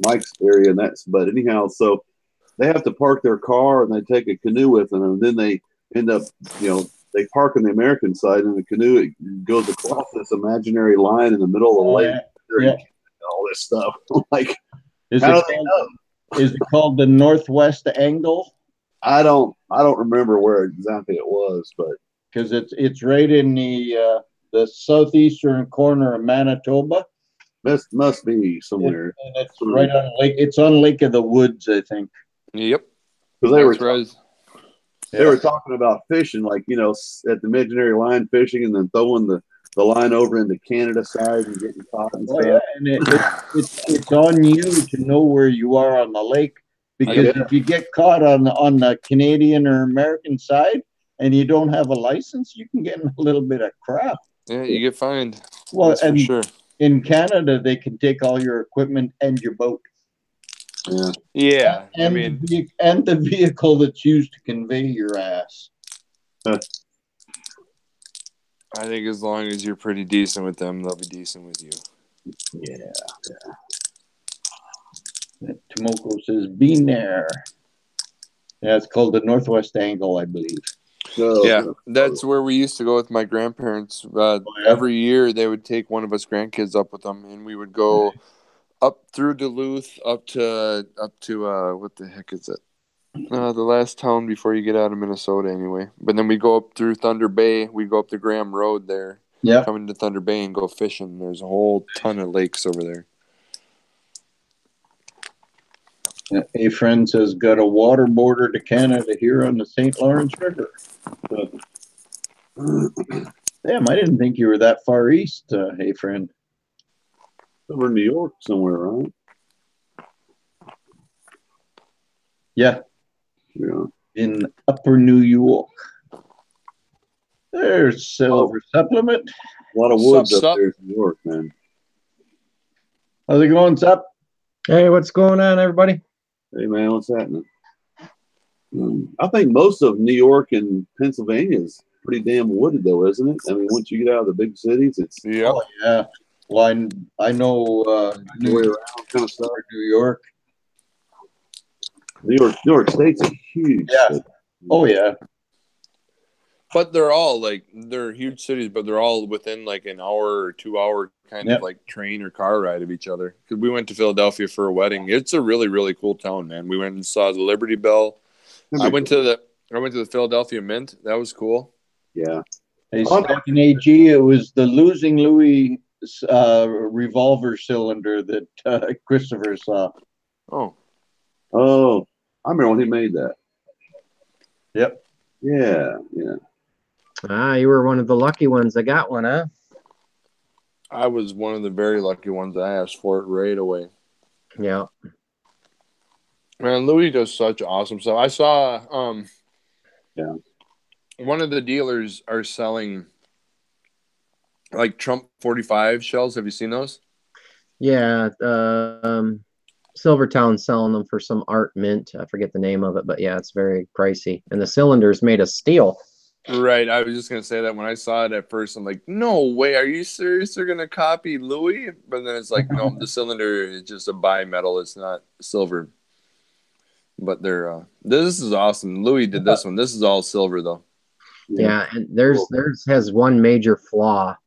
Mike's area, but anyhow, so they have to park their car and they take a canoe with them, and then they end up, they park on the American side and the canoe it goes across this imaginary line in the middle of the lake. Yeah. All this stuff. Like, is it called the Northwest Angle? I don't remember where exactly it was, but because it's right in the southeastern corner of Manitoba. Must be somewhere. And it's right on Lake. It's on Lake of the Woods, I think. Yep. Because they were talking about fishing, like, at the imaginary line fishing, and then throwing the line over into Canada side and getting caught and stuff. Yeah, and it's on you to know where you are on the lake, because if you get caught on the Canadian or American side and you don't have a license, you can get in a little bit of crap. Yeah, you get fined. Well, that's for sure. In Canada, they can take all your equipment and your boat. Yeah. And the vehicle that's used to convey your ass. I think as long as you're pretty decent with them, they'll be decent with you. Yeah. Tomoko says, "Been there." Yeah, it's called the Northwest Angle, I believe. Yeah, that's where we used to go with my grandparents. Every year, they would take one of us grandkids up with them, and we would go up through Duluth, up to what the heck is it? The last town before you get out of Minnesota, anyway. But then we go up through Thunder Bay. We go up the Graham Road there, coming to Thunder Bay and go fishing. There's a whole ton of lakes over there. A friend says, got a water border to Canada here on the St. Lawrence River. Damn, I didn't think you were that far east, hey friend. Over in New York somewhere, right? Yeah. In Upper New York. There's Silver Supplement. A lot of woods up there in New York, man. How's it going, Sup? Hey, what's going on, everybody? Hey, man, what's happening? I think most of New York and Pennsylvania is pretty damn wooded, though, isn't it? I mean, once you get out of the big cities, it's... Oh, yeah. Well, I know New York, kind of stuff. New York. New York State's a huge city. Oh, yeah. But they're huge cities, but they're all within like an hour or 2 hour kind of like train or car ride of each other. Because we went to Philadelphia for a wedding. It's a really, really cool town, man. We went and saw the Liberty Bell. I went to the Philadelphia Mint. That was cool. Yeah. Hey, in AG, it was the Losing Louis revolver cylinder that Christopher saw. Oh, I remember when he made that. Yep. Yeah. You were one of the lucky ones that got one, huh? I was one of the very lucky ones. I asked for it right away. Yeah. Man, Louis does such awesome stuff. I saw one of the dealers are selling like Trump 45 shells. Have you seen those? Yeah. Silvertown's selling them for some art mint. I forget the name of it, but yeah, it's very pricey. And the cylinder's made of steel. Right. I was just going to say that when I saw it at first, I'm like, no way. Are you serious? They're going to copy Louis? But then it's like, no, the cylinder is just a bimetal. It's not silver. But this is awesome. Louis did this one. This is all silver, though. Yeah, and theirs has one major flaw.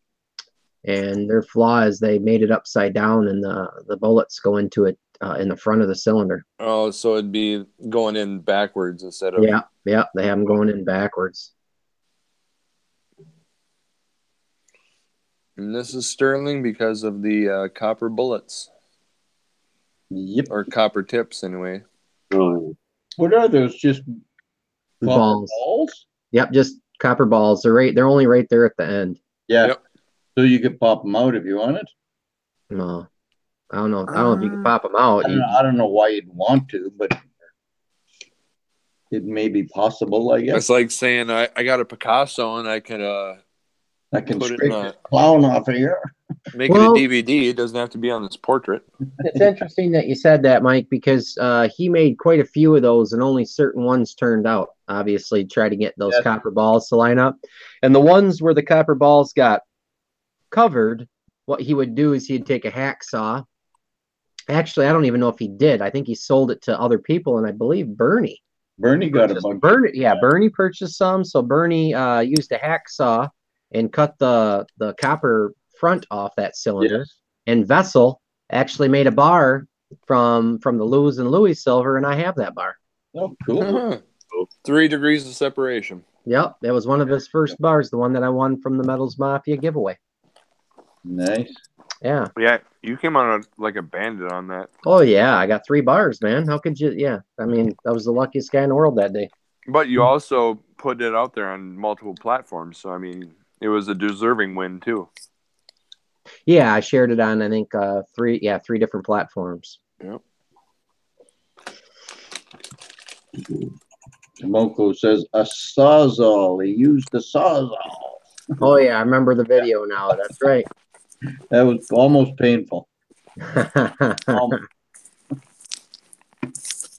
And their flaw is they made it upside down, and the bullets go into it in the front of the cylinder. Oh, so it'd be going in backwards instead of... Yeah, they have them going in backwards. And this is sterling because of the copper bullets. Yep. Or copper tips, anyway. Oh. What are those? Just balls? Yep, just copper balls. They're only right there at the end. Yeah. Yep. So you could pop them out if you wanted. No, I don't know. I don't know if you can pop them out. I don't know why you'd want to, but it may be possible, I guess. It's like saying I got a Picasso and I can I can put it scrape in this clown off of here. make it a DVD. It doesn't have to be on this portrait. It's interesting that you said that, Mike, because he made quite a few of those, and only certain ones turned out. Obviously, try to get those copper balls to line up, and the ones where the copper balls got covered, what he would do is he'd take a hacksaw. Actually, I don't even know if he did. I think he sold it to other people, and I believe Bernie got a bunch. Bernie purchased some. So Bernie used a hacksaw and cut the copper front off that cylinder. Yes. And Vessel actually made a bar from the Louis and Louis silver, and I have that bar. Oh, cool. 3 degrees of separation. Yep, that was one of his first bars, the one that I won from the Metals Mafia giveaway. Nice. Yeah. Yeah, you came on like a bandit on that. Oh yeah, I got 3 bars, man. How could you? Yeah, I mean, I was the luckiest guy in the world that day. But you also put it out there on multiple platforms, so I mean, it was a deserving win too. Yeah, I shared it on, I think, 3 different platforms. Yep. Tomoko says a sawzall. He used a sawzall. Oh yeah, I remember the video now. That's right. That was almost painful.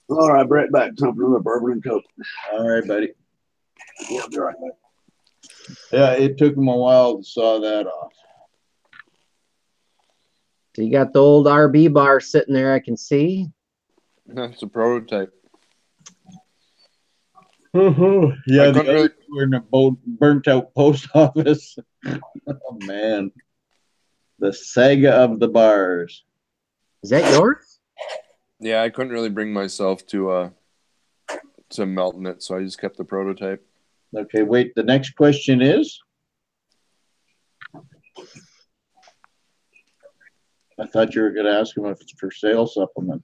All right, Brett, back. Time for another bourbon and coke. All right, buddy. Yeah, I'll be right back. Yeah, it took him a while to saw that off. So you got the old RB bar sitting there, I can see. That's a prototype. Yeah, we're in a burnt out post office. Oh man, the saga of the bars. Is that yours? Yeah, I couldn't really bring myself to melting it, so I just kept the prototype. Okay, wait. The next question is. I thought you were going to ask him if it's for sale supplement.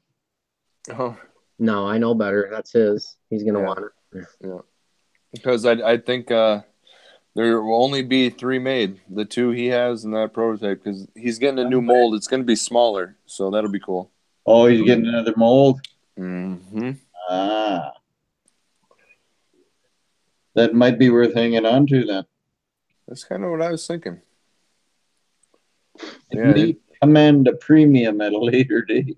Oh. No, I know better. That's his. He's going to want it. Yeah. Because I think there will only be 3 made. The 2 he has and that prototype, because he's getting a new mold. It's going to be smaller, so that'll be cool. Oh, he's getting another mold? Mm-hmm. Ah. That might be worth hanging on to then. That's kind of what I was thinking. Yeah, command a premium at a later date.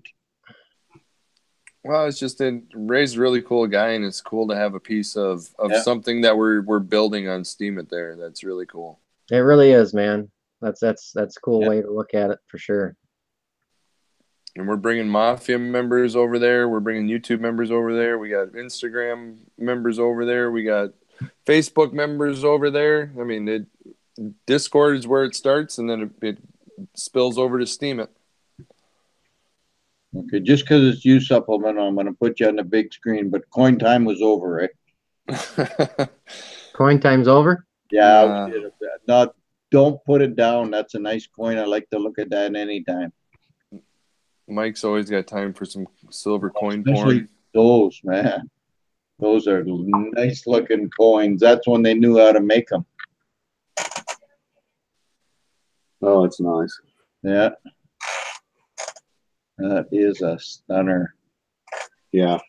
Well, it's just Ray's a really cool guy, and it's cool to have a piece of something that we're building on Steam it there. That's really cool. It really is, man. That's a cool way to look at it for sure. And we're bringing Mafia members over there. We're bringing YouTube members over there. We got Instagram members over there. We got Facebook members over there. I mean, Discord is where it starts, and then it spills over to Steam it. Okay, just because it's you supplement, I'm going to put you on the big screen, but coin time was over, right? Coin time's over? Yeah. No, don't put it down. That's a nice coin. I like to look at that anytime. Mike's always got time for some silver coin Especially porn. Those, man. Those are nice looking coins. That's when they knew how to make them. Oh, it's nice. Yeah. That is a stunner. Yeah.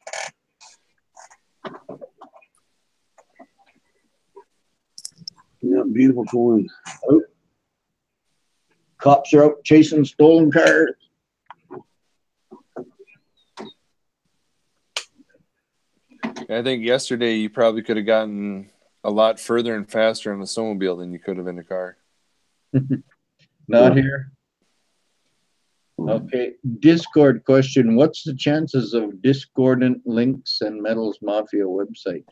Yeah, beautiful coin. Oh. Cops are out chasing stolen cars. I think yesterday you probably could have gotten a lot further and faster on the snowmobile than you could have in the car. Not here. Okay, Discord question. What's the chances of discordant links and Metals Mafia website?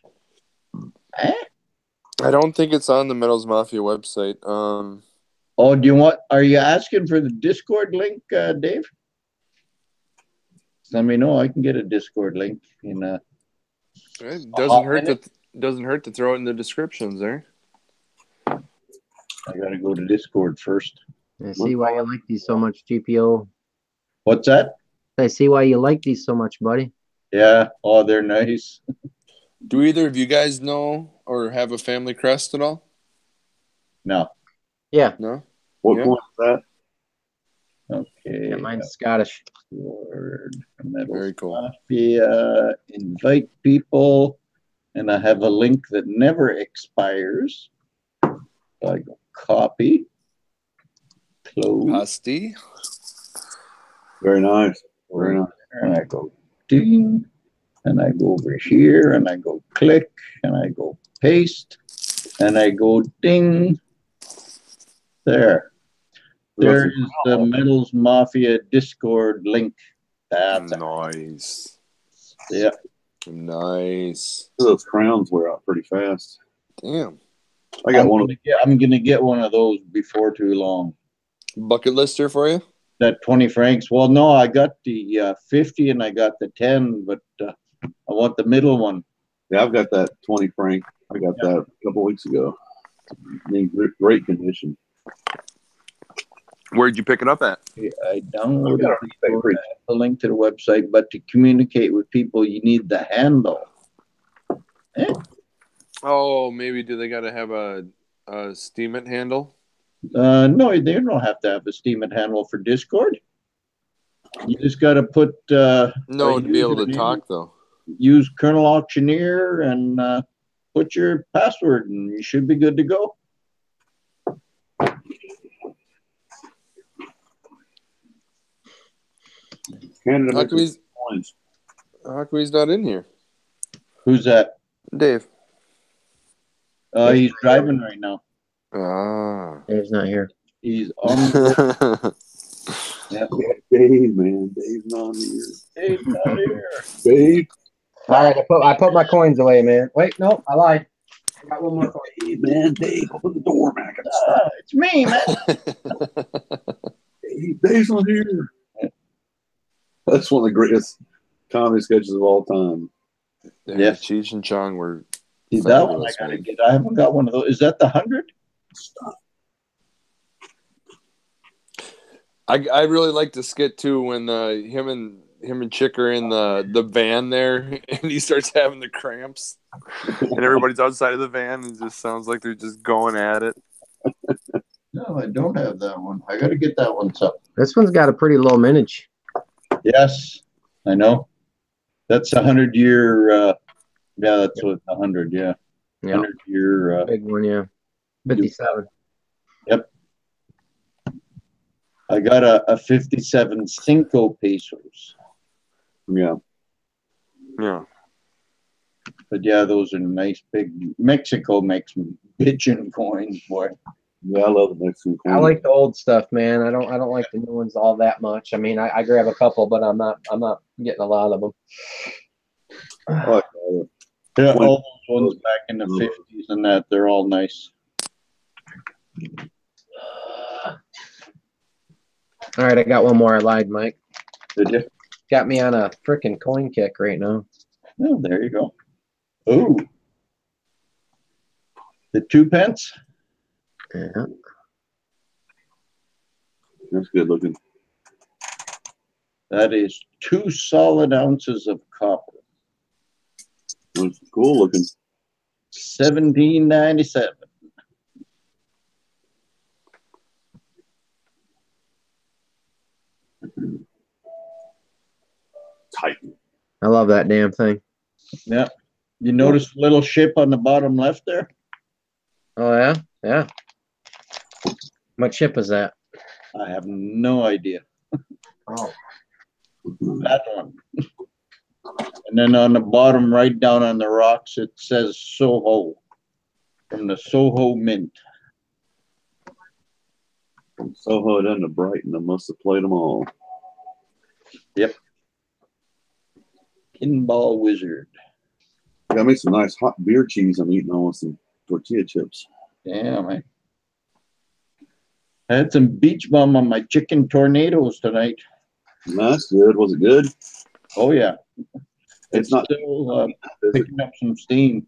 I don't think it's on the Metals Mafia website. Are you asking for the Discord link, Dave? Let me know. I can get a Discord link. It doesn't hurt to throw it in the descriptions there. I gotta go to Discord first. I see why you like these so much, GPO. What's that? I see why you like these so much, buddy. Yeah. Oh, they're nice. Do either of you guys know or have a family crest at all? No. Yeah. No? What Yeah. coin is that? Okay. Yeah, mine's Scottish. Word. Metals Very cool. Mafia. Invite people. And I have a link that never expires. So I go copy. Close. Pasty. Very nice. Very nice. And I go ding. And I go over here and I go click and I go paste and I go ding. There. There is the Metals Mafia Discord link. That's Nice. yeah. Nice. Those crowns wear out pretty fast. Damn. I got one. I'm gonna get one of those before too long. Bucket lister for you? That 20 francs. Well, no, I got the 50 and I got the 10, but I want the middle one. Yeah, I've got that 20 franc. I got that a couple weeks ago. In great condition. Where'd you pick it up at? I downloaded the link to the website, but to communicate with people, you need the handle. Oh, maybe do they got to have a Steam It handle? No, they don't have to have a Steam It handle for Discord. You just got to put. No, to be able to talk though. Use Colonel Auctioneer and put your password, and you should be good to go. Canada How come he's not in here? Who's that? Dave. He's driving right now. Ah. Dave's not here. He's on the Yeah, Dave, man. Dave's not here. Dave's not here. Dave. All right, I put my coins away, man. Wait, no, I lied. I got one more coin. Hey, man. Dave, open the door, man. It's me, man. Dave's not here. That's one of the greatest comedy sketches of all time. Yeah, Cheech and Chong were. That one I gotta get. I haven't got one of those. Is that the 100? I really like the skit too when him and Chick are in the van there and he starts having the cramps and everybody's outside of the van and it just sounds like they're just going at it. No, I don't have that one. I gotta get that one. So this one's got a pretty low mintage. yes, I know. That's 100-year. Yeah, that's what 100. Yeah, 100-year. Big one, yeah. 57. Yep. I got a 57 Cinco pesos. Yeah. Yeah. But yeah, those are nice big. Mexico makes bitchin' coins, boy. Yeah, I love the Mexican coin. I like the old stuff, man. I don't like the new ones all that much. I mean, I grab a couple, but I'm not getting a lot of them. Yeah, all those ones back in the 50s and that, they're all nice. All right, I got one more. I lied, Mike. Did you? Got me on a freaking coin kick right now. Oh, there you go. Ooh. The 2 pence? Yeah. That's good looking. That is 2 solid ounces of copper. That's cool looking. 1797. Titan. I love that damn thing. Yeah. You notice the little ship on the bottom left there? Oh, yeah? Yeah. What ship is that? I have no idea. Oh. That one. And then on the bottom, right down on the rocks, it says Soho. From the Soho Mint. From Soho down to Brighton, I must have played them all. Yep. Pinball Wizard. Got me some nice hot beer cheese I'm eating on with some tortilla chips. Yeah, man. I had some beach bum on my chicken tornadoes tonight. That's good. Was it good? Oh, yeah. It's not still picking up some steam.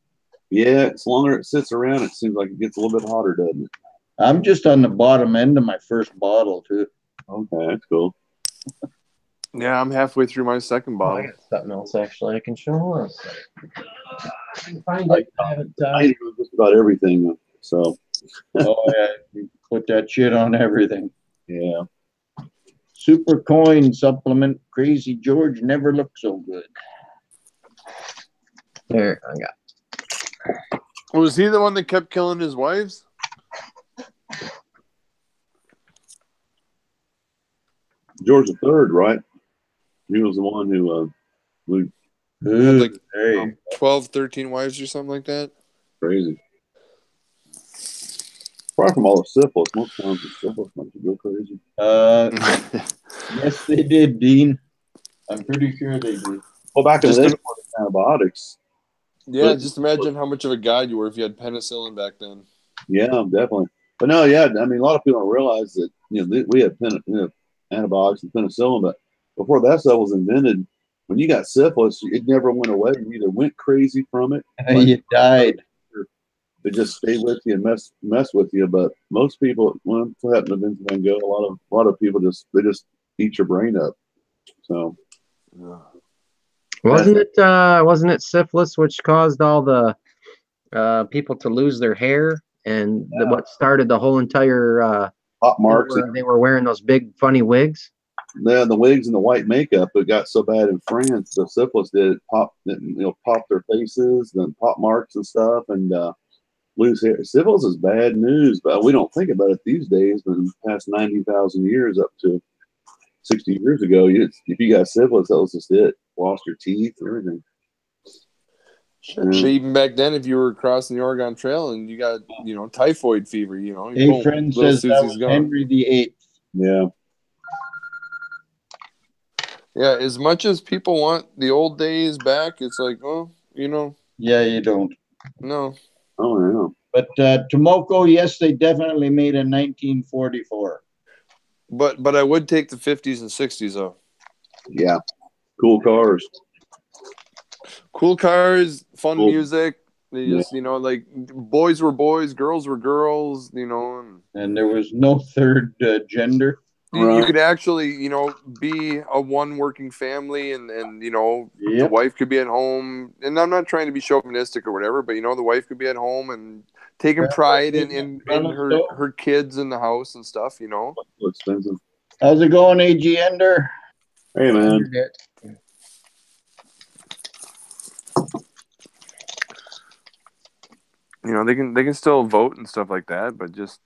Yeah, it's longer it sits around, it seems like it gets a little bit hotter, doesn't it? I'm just on the bottom end of my first bottle, too. Okay, that's cool. Yeah, I'm halfway through my second I bottle. got something else actually I can show us. I can find it. I haven't. I do just about everything. So Oh yeah, you put that shit on everything. Yeah. Super coin supplement. Crazy George never looked so good. There, I got. Was he the one that kept killing his wives? George III, right? He was the one who Had like Hey, 12, 13 wives or something like that. crazy. Probably from all the syphilis. Most times the syphilis makes you go crazy. yes, they did, Dean. I'm pretty sure they did. Well, back in Just the day, im- before the antibiotics. Yeah, just imagine how much of a guy you were if you had penicillin back then. Yeah, definitely. But no, yeah, I mean, a lot of people don't realize that we had antibiotics and penicillin, but before that stuff was invented, when you got syphilis, it never went away. You either went crazy from it, You died. it just stayed with you and mess with you. But most people, when it happened to Vince Van Gogh, a lot of people just eat your brain up. So Wasn't it syphilis which caused all the people to lose their hair and what started the whole entire hot marks. they were wearing those big funny wigs. Yeah, the wigs and the white makeup. It got so bad in France, the syphilis did pop their faces, then pop marks and stuff, and lose hair. Syphilis is bad news, but we don't think about it these days. But in the past 90,000 years, up to 60 years ago, if you got syphilis, that was just it. Lost your teeth, everything. Shit, even back then, if you were crossing the Oregon Trail and you got, typhoid fever, Hey, boom, friend little says that Susie's was gone. Henry VIII. Yeah. Yeah, as much as people want the old days back, it's like, Yeah, you don't. no. Oh, yeah. But Tomoko, yes, they definitely made in 1944. But I would take the 50s and 60s, though. Yeah. Cool cars. Cool cars, fun Cool. music. They just, like boys were boys, girls were girls, And there was no third gender. You could actually, be a one working family and the wife could be at home. And I'm not trying to be chauvinistic or whatever, but, the wife could be at home and taking pride in her kids in the house and stuff, So expensive. How's it going, AG Ender? Hey, man. They can still vote and stuff like that, but just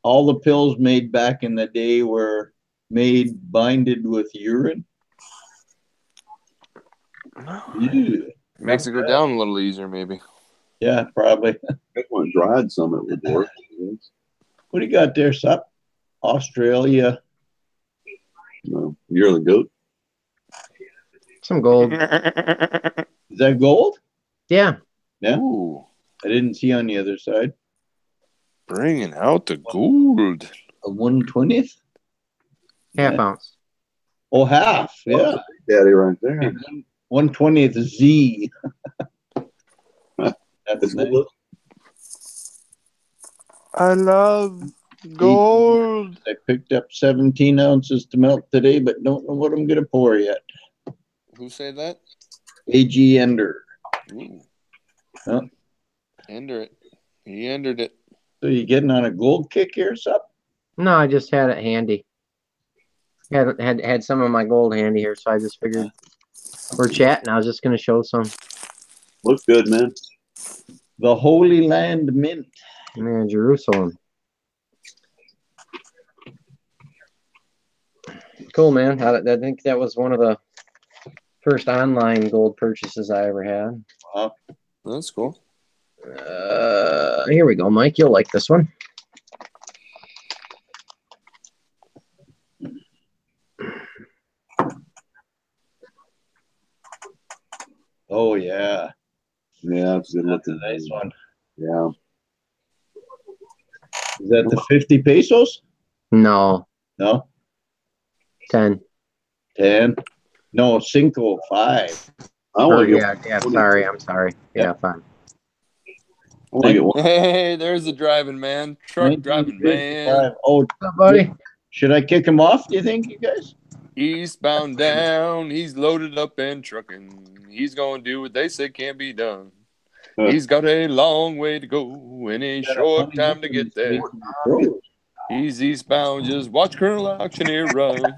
all the pills made back in the day were made binded with urine. Makes it go down a little easier, maybe. Yeah, probably. If one dried some, it would work. What do you got there, Sup? Australia. No, you're the goat. Some gold. Is that gold? Yeah. Yeah. Ooh. I didn't see on the other side. Bringing out the gold. A 1/20th? Half ounce. Oh, half. Yeah. Daddy right there. 1/20th Z. That's nice. I love gold. I picked up 17 ounces to melt today, but don't know what I'm going to pour yet. Who said that? AG Ender. Ooh. Huh? Ender it. He entered it. So you getting on a gold kick here, Sup? No, I just had it handy. Had some of my gold handy here, so I just figured we're chatting. I was just going to show some. Looks good, man. The Holy Land Mint. Man, Jerusalem. Cool, man. I think that was one of the first online gold purchases I ever had. Wow. That's cool. Here we go, Mike. You'll like this one. Oh, yeah. Yeah, it's good That's a looking. nice one. Yeah. Is that the 50 pesos? No. No? 10. 10? No, 5. I want to Yeah, sorry. I'm sorry. Yeah, fine. I want to get one. Hey, there's the driving man. Truck driving man. 1955. Oh, What's up, buddy? should I kick him off, do you think, you guys? Eastbound down. He's loaded up and trucking. He's going to do what they say can't be done. He's got a long way to go and a short time to get there. He's eastbound, just watch Colonel Auctioneer run.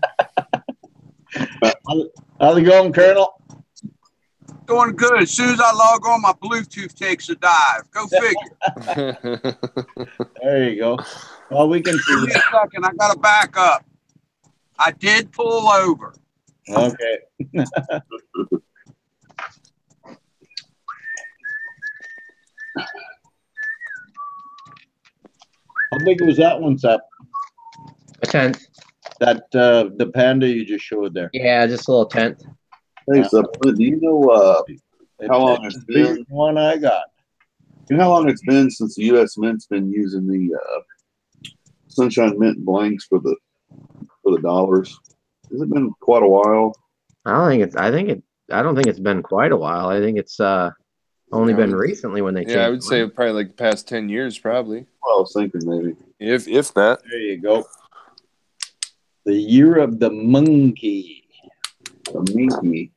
How's it going, Colonel? Going good. As soon as I log on, my Bluetooth takes a dive. Go figure. There you go. Well, we can Give me a second. I got to back up. I did pull over. Okay. How big was that one, Sep? A tenth. That the panda you just showed there. Yeah, just a little tenth. Hey, so do you know how long it's the biggest been? one I got. You know how long it's been since the U.S. Mint's been using the Sunshine Mint blanks for the dollars? Has it been quite a while? I don't think it's been quite a while. I think it's only been recently when they changed. Yeah, I would say probably like the past 10 years, probably. Well, I was thinking maybe. If that. There you go. The year of the monkey. A minky.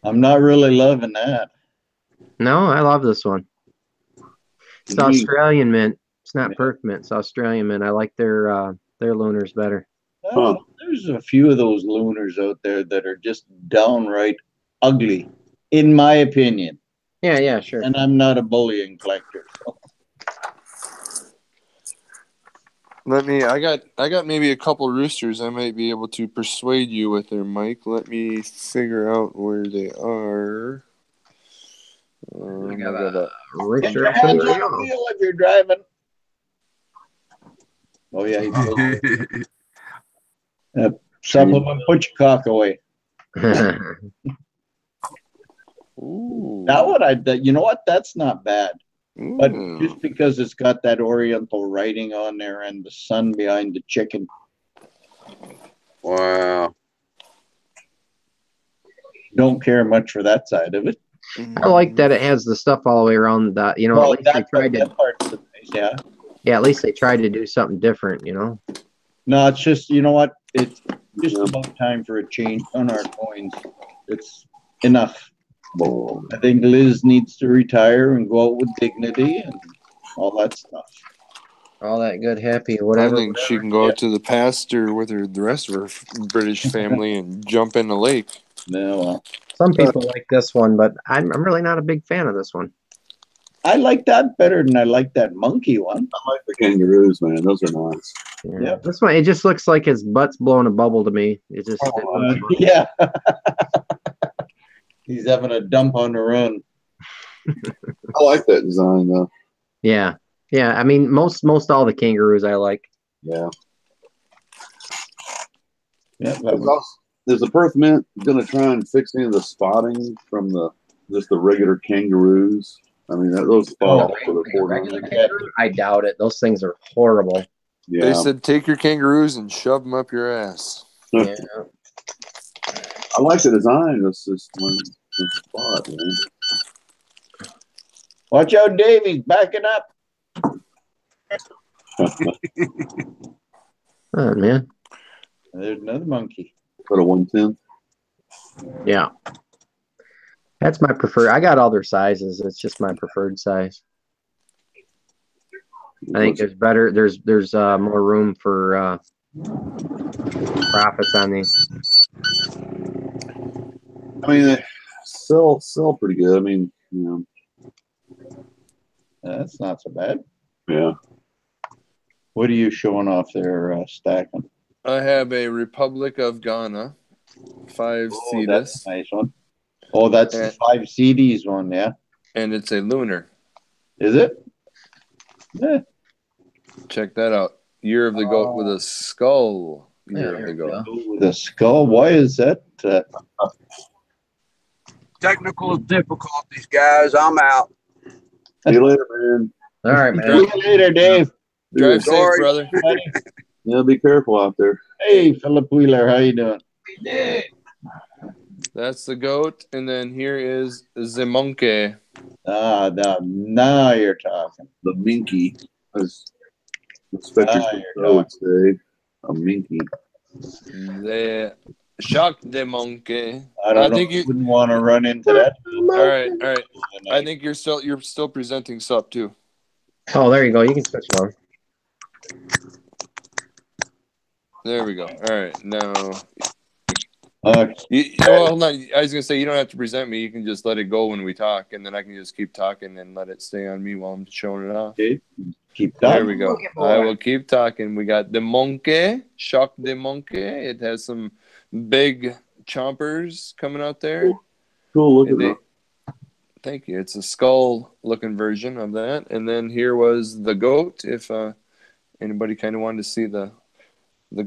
I'm not really loving that. No, I love this one. It's Mhm. Australian mint. It's not perf mint. It's Australian mint. I like their lunars better. There's a few of those lunars out there that are just downright ugly, in my opinion. Yeah, sure. And I'm not a bullion collector. So. I got maybe a couple roosters I might be able to persuade you with there, Mike. Let me figure out where they are. I got a rooster. Get your hands on the wheel if you're driving. Oh yeah, he supplement, put your cock away. Ooh. That one, you know what? That's not bad. But Ooh. just because it's got that Oriental writing on there and the sun behind the chicken. Wow. Don't care much for that side of it. I like that it has the stuff all the way around. That Well, at least they tried to. that part's nice, yeah. Yeah, at least they tried to do something different. No, it's just, you know what? It's just about time for a change on our coins. It's enough. I think Liz needs to retire and go out with dignity and all that stuff. All that good, happy, whatever. I think she can go out to the pasture with the rest of her British family and jump in the lake. No, well, some people like this one, but I'm really not a big fan of this one. I like that better than I like that monkey one. I like the kangaroos, man. Those are nice. Yeah. Yep. This one, it just looks like his butt's blowing a bubble to me. It just yeah. He's having a dump on the run. I like that design though. Yeah. I mean, most all the kangaroos I like. Yeah. Yeah. Is the Perth Mint going to try and fix any of the spotting from just the regular kangaroos? I mean, those fall off for the regular kangaroo? I doubt it. Those things are horrible. Yeah. They said take your kangaroos and shove them up your ass. Yeah. I like the design. It's just one spot, man. Watch out, Davey. Backing up. Oh, man. There's another monkey. Put a 110. Yeah. That's my preferred. I got all their sizes. It's just my preferred size. I think there's better. There's more room for profits on these. I mean, they sell pretty good. I mean, That's not so bad. yeah. What are you showing off there, stacking? I have a Republic of Ghana 5 Oh, that's CETUS, a nice one. Oh, that's the 5 CDs one, yeah. and it's a lunar. Is it? Yeah. Check that out. Year of the goat with a skull. Year of the goat. With a skull. Why is that? Technical difficulties, guys. I'm out. See you later, man. All right, See man. you later, Dave. Drive safe, Sorry. brother. Yeah, be careful out there. Hey, Philip Wheeler, how you doing? That's the goat, and then here is the monkey. Now you're talking. The minky, as Inspector would say, a minky. The Shock the monkey. I don't know. think you wouldn't want to run into that. all right. I think you're still presenting sup too. Oh, there you go. You can switch it on. There we go. All right, now. Okay. Well, hold on. I was gonna say you don't have to present me. You can just let it go when we talk, and then I can just keep talking and let it stay on me while I'm showing it off. Okay. Keep There talking. we go. I will keep talking. We got the monkey, shock the monkey. It has some big chompers coming out there. Cool looking. Thank you. It's a skull-looking version of that. And then here was the goat. If anybody kind of wanted to see the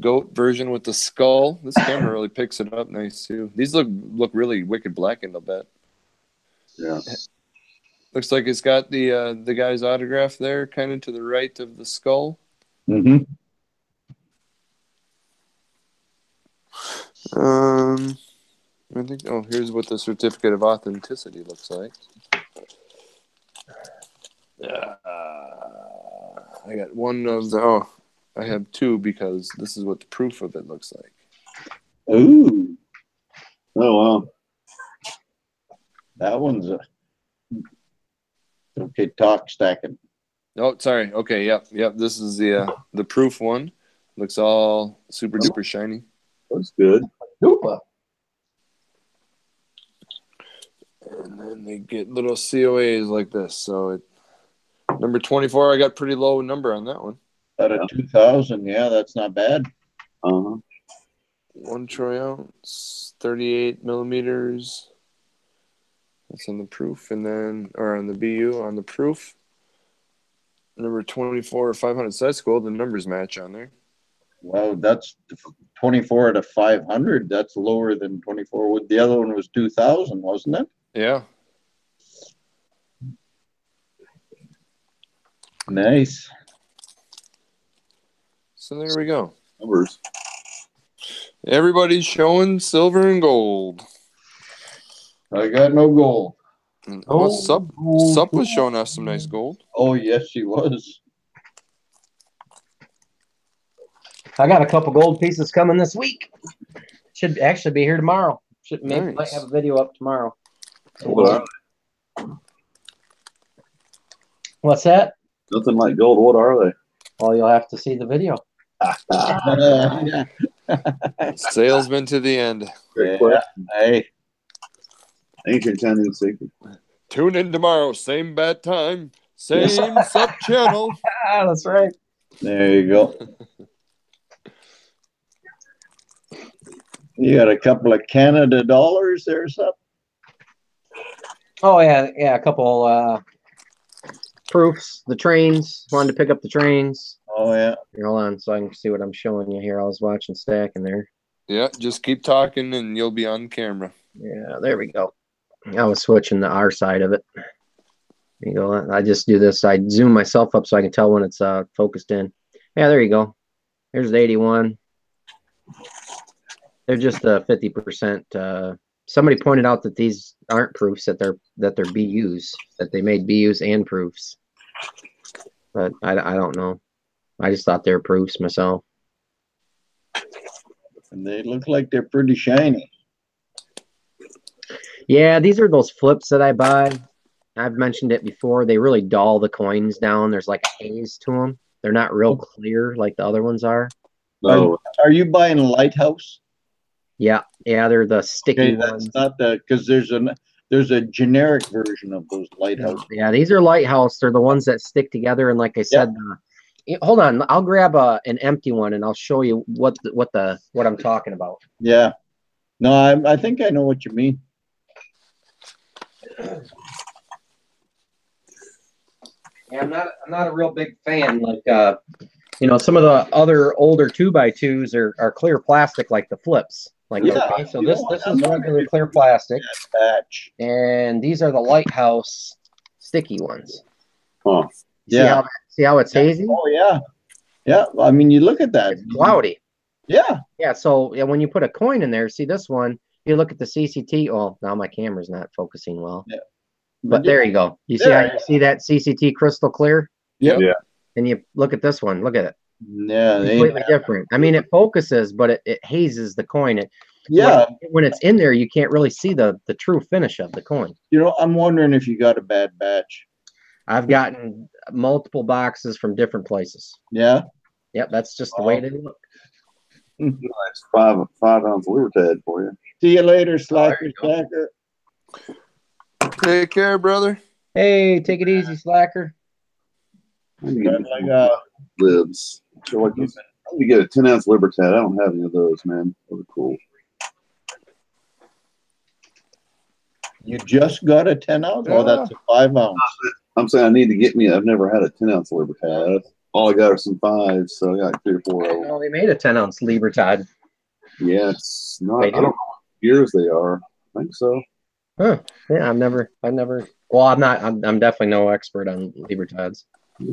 goat version with the skull, this camera really picks it up nice too. These look really wicked blackened, I'll bet. Yeah. Looks like it's got the guy's autograph there, kind of to the right of the skull. Mm-hmm. I think. Oh, here's what the certificate of authenticity looks like. I got one of the. Oh, I have two because this is what the proof of it looks like. Ooh, Oh wow. that one's a okay. Talk stacking. Oh, sorry. Okay, yep. This is the proof one. Looks all super duper shiny. That's good. And then they get little COAs like this. So number 24, I got pretty low number on that one. Out of 2,000, yeah, that's not bad. Uh-huh. 1 troy ounce, 38 millimeters. That's on the proof, and then on the BU on the proof. Number 24, 500. So that's cool. The numbers match on there. Well, that's 24 out of 500. That's lower than 24. The other one was 2,000, wasn't it? Yeah. Nice. So there we go. Numbers. Everybody's showing silver and gold. I got no gold. Well, Sup was showing us some nice gold. Oh, yes, she was. I got a couple gold pieces coming this week. Should actually be here tomorrow. Might have a video up tomorrow. What What's that? Nothing like gold. What are they? Well, you'll have to see the video. Salesman to the end. Great question. Hey, Ancient Chinese secret. Tune in tomorrow. Same bad time. Same Sup channel. That's right. there you go. You got a couple of Canada dollars there, Sup? Oh yeah, a couple proofs. The trains. Wanted to pick up the trains. Oh, yeah. Here, hold on, so I can see what I'm showing you here. I was watching stacking there. Yeah, just keep talking and you'll be on camera. Yeah, there we go. I was switching the R side of it. There you go. I just do this. I zoom myself up so I can tell when it's focused in. Yeah, there you go. There's the 81. They're just 50%. Somebody pointed out that these aren't proofs, that they're BUs, that they made BUs and proofs. But I don't know. I just thought they were proofs myself. And they look like they're pretty shiny. Yeah, these are those flips that I buy. I've mentioned it before. They really dull the coins down. There's like a haze to them. They're not real clear like the other ones are. No. Are you buying a Lighthouse? Yeah, they're the sticky That's ones. not because there's a generic version of those Lighthouse. Yeah, these are Lighthouse. They're the ones that stick together. And like I said, hold on. I'll grab an empty one and I'll show you what I'm talking about. Yeah. No, I think I know what you mean. Yeah, I'm not a real big fan. Like some of the other older 2x2s are clear plastic, like the flips. Like okay, so this is regular clear plastic, and these are the Lighthouse sticky ones. Huh. See how it's hazy? Oh yeah. I mean, you look at that. It's cloudy. Yeah. Yeah. So when you put a coin in there, see this one. You look at the CCT. Oh, now my camera's not focusing well. Yeah. But there you go. You see how you see that CCT crystal clear? Yep. Yeah. And you look at this one. Look at it. Yeah. Completely different. I mean, it focuses, but it hazes the coin. Yeah. When it's in there, you can't really see the true finish of the coin. You know, I'm wondering if you got a bad batch. I've gotten multiple boxes from different places. Yeah. Yep, that's just the way they look. Nice 5-ounce Libertad for you. See you later, Slacker. Take care, brother. Hey, take it easy, Slacker. I need to get Like, me libs. I feel like this. I need to get a 10-ounce Libertad. I don't have any of those, man. Those are cool. you just got a 10-ounce? Oh, that's a 5-ounce. I'm saying I need to get me. I've never had a 10-ounce Libertad. All I got are some 5s, so I got 3 or 4 of them. Oh, they made a 10-ounce Libertad. Yeah, it's not. They I do? don't know what years they are. I think so. Huh. Yeah, I've never. Well, I'm not. I'm definitely no expert on Libertads. I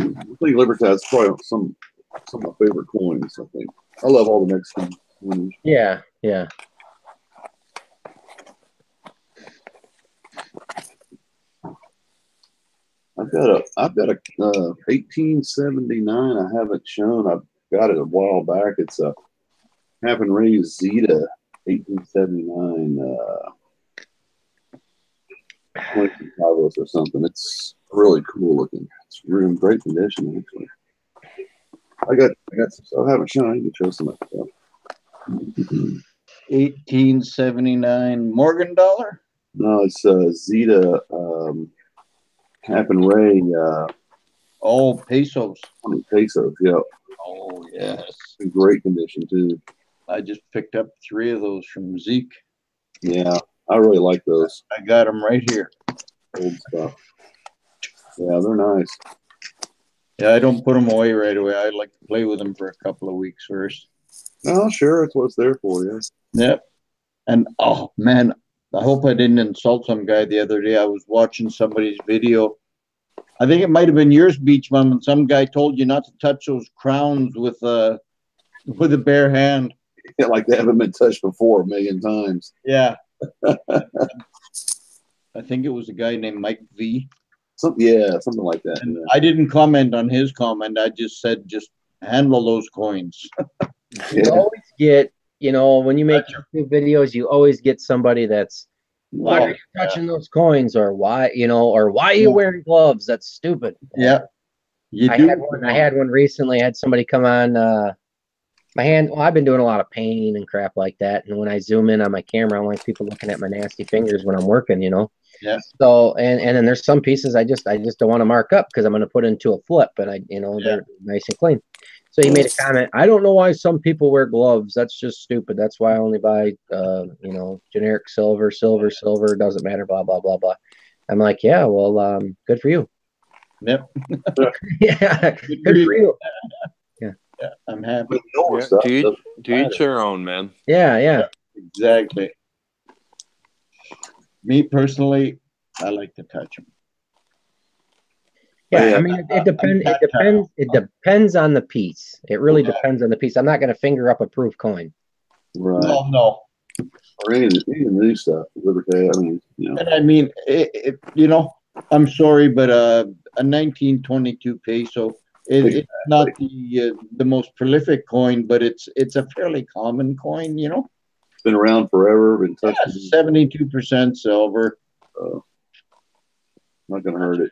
think Libertad's probably some of my favorite coins. I think I love all the Mexican coins. Yeah, yeah. I've got a 1879. I haven't shown. I've got it a while back. It's a half and raised Zeta 1879. 20 Carlos or something. It's really cool looking. It's really in great condition actually. I got some stuff I haven't shown. I can show some of that stuff. 1879 Morgan dollar? No, it's Zeta half and ray Oh, pesos. 100 pesos. Yeah, Oh, yes. in great condition too. I just picked up 3 of those from Zeke. Yeah, I really like those I got them right here. old stuff. Yeah, they're nice. Yeah, I don't put them away right away. I like to play with them for a couple of weeks first. Oh, sure, it's what it's there for. Yeah. Yep. And oh man, I hope I didn't insult some guy the other day. I was watching somebody's video. I think it might have been yours, Beach Mom, and some guy told you not to touch those crowns with a bare hand. Yeah, like they haven't been touched before a million times. Yeah. I think it was a guy named Mike V. Something like that. And Yeah. I didn't comment on his comment. I just said, just handle those coins. You always get, when you make YouTube videos, you always get somebody that's, why are you touching those coins, or why, why are you wearing gloves? That's stupid. Yeah. I had one recently. I had somebody come on my hand. Well, I've been doing a lot of painting and crap like that. And when I zoom in on my camera, I don't like people looking at my nasty fingers when I'm working, Yeah. So, and then there's some pieces I just don't want to mark up because I'm going to put into a flip, and they're nice and clean. So he made a comment. I don't know why some people wear gloves. That's just stupid. That's why I only buy, generic silver, doesn't matter, blah, blah, blah, blah. I'm like, yeah, well, good for you. Yep. Yeah, good for you. Yeah, I'm happy. But the older Yeah, stuff to doesn't each matter. their own, man. Yeah. Exactly. Me personally, I like to touch them. Yeah, Yeah. I mean, it depends on the piece. It really depends on the piece. I'm not going to finger up a proof coin. Right. No. Or any of the new stuff. Libertad. I mean, And I mean, I'm sorry, but a 1922 peso, it's not the most prolific coin, but it's a fairly common coin, it's been around forever. Been touched. 72% silver. Not gonna hurt it.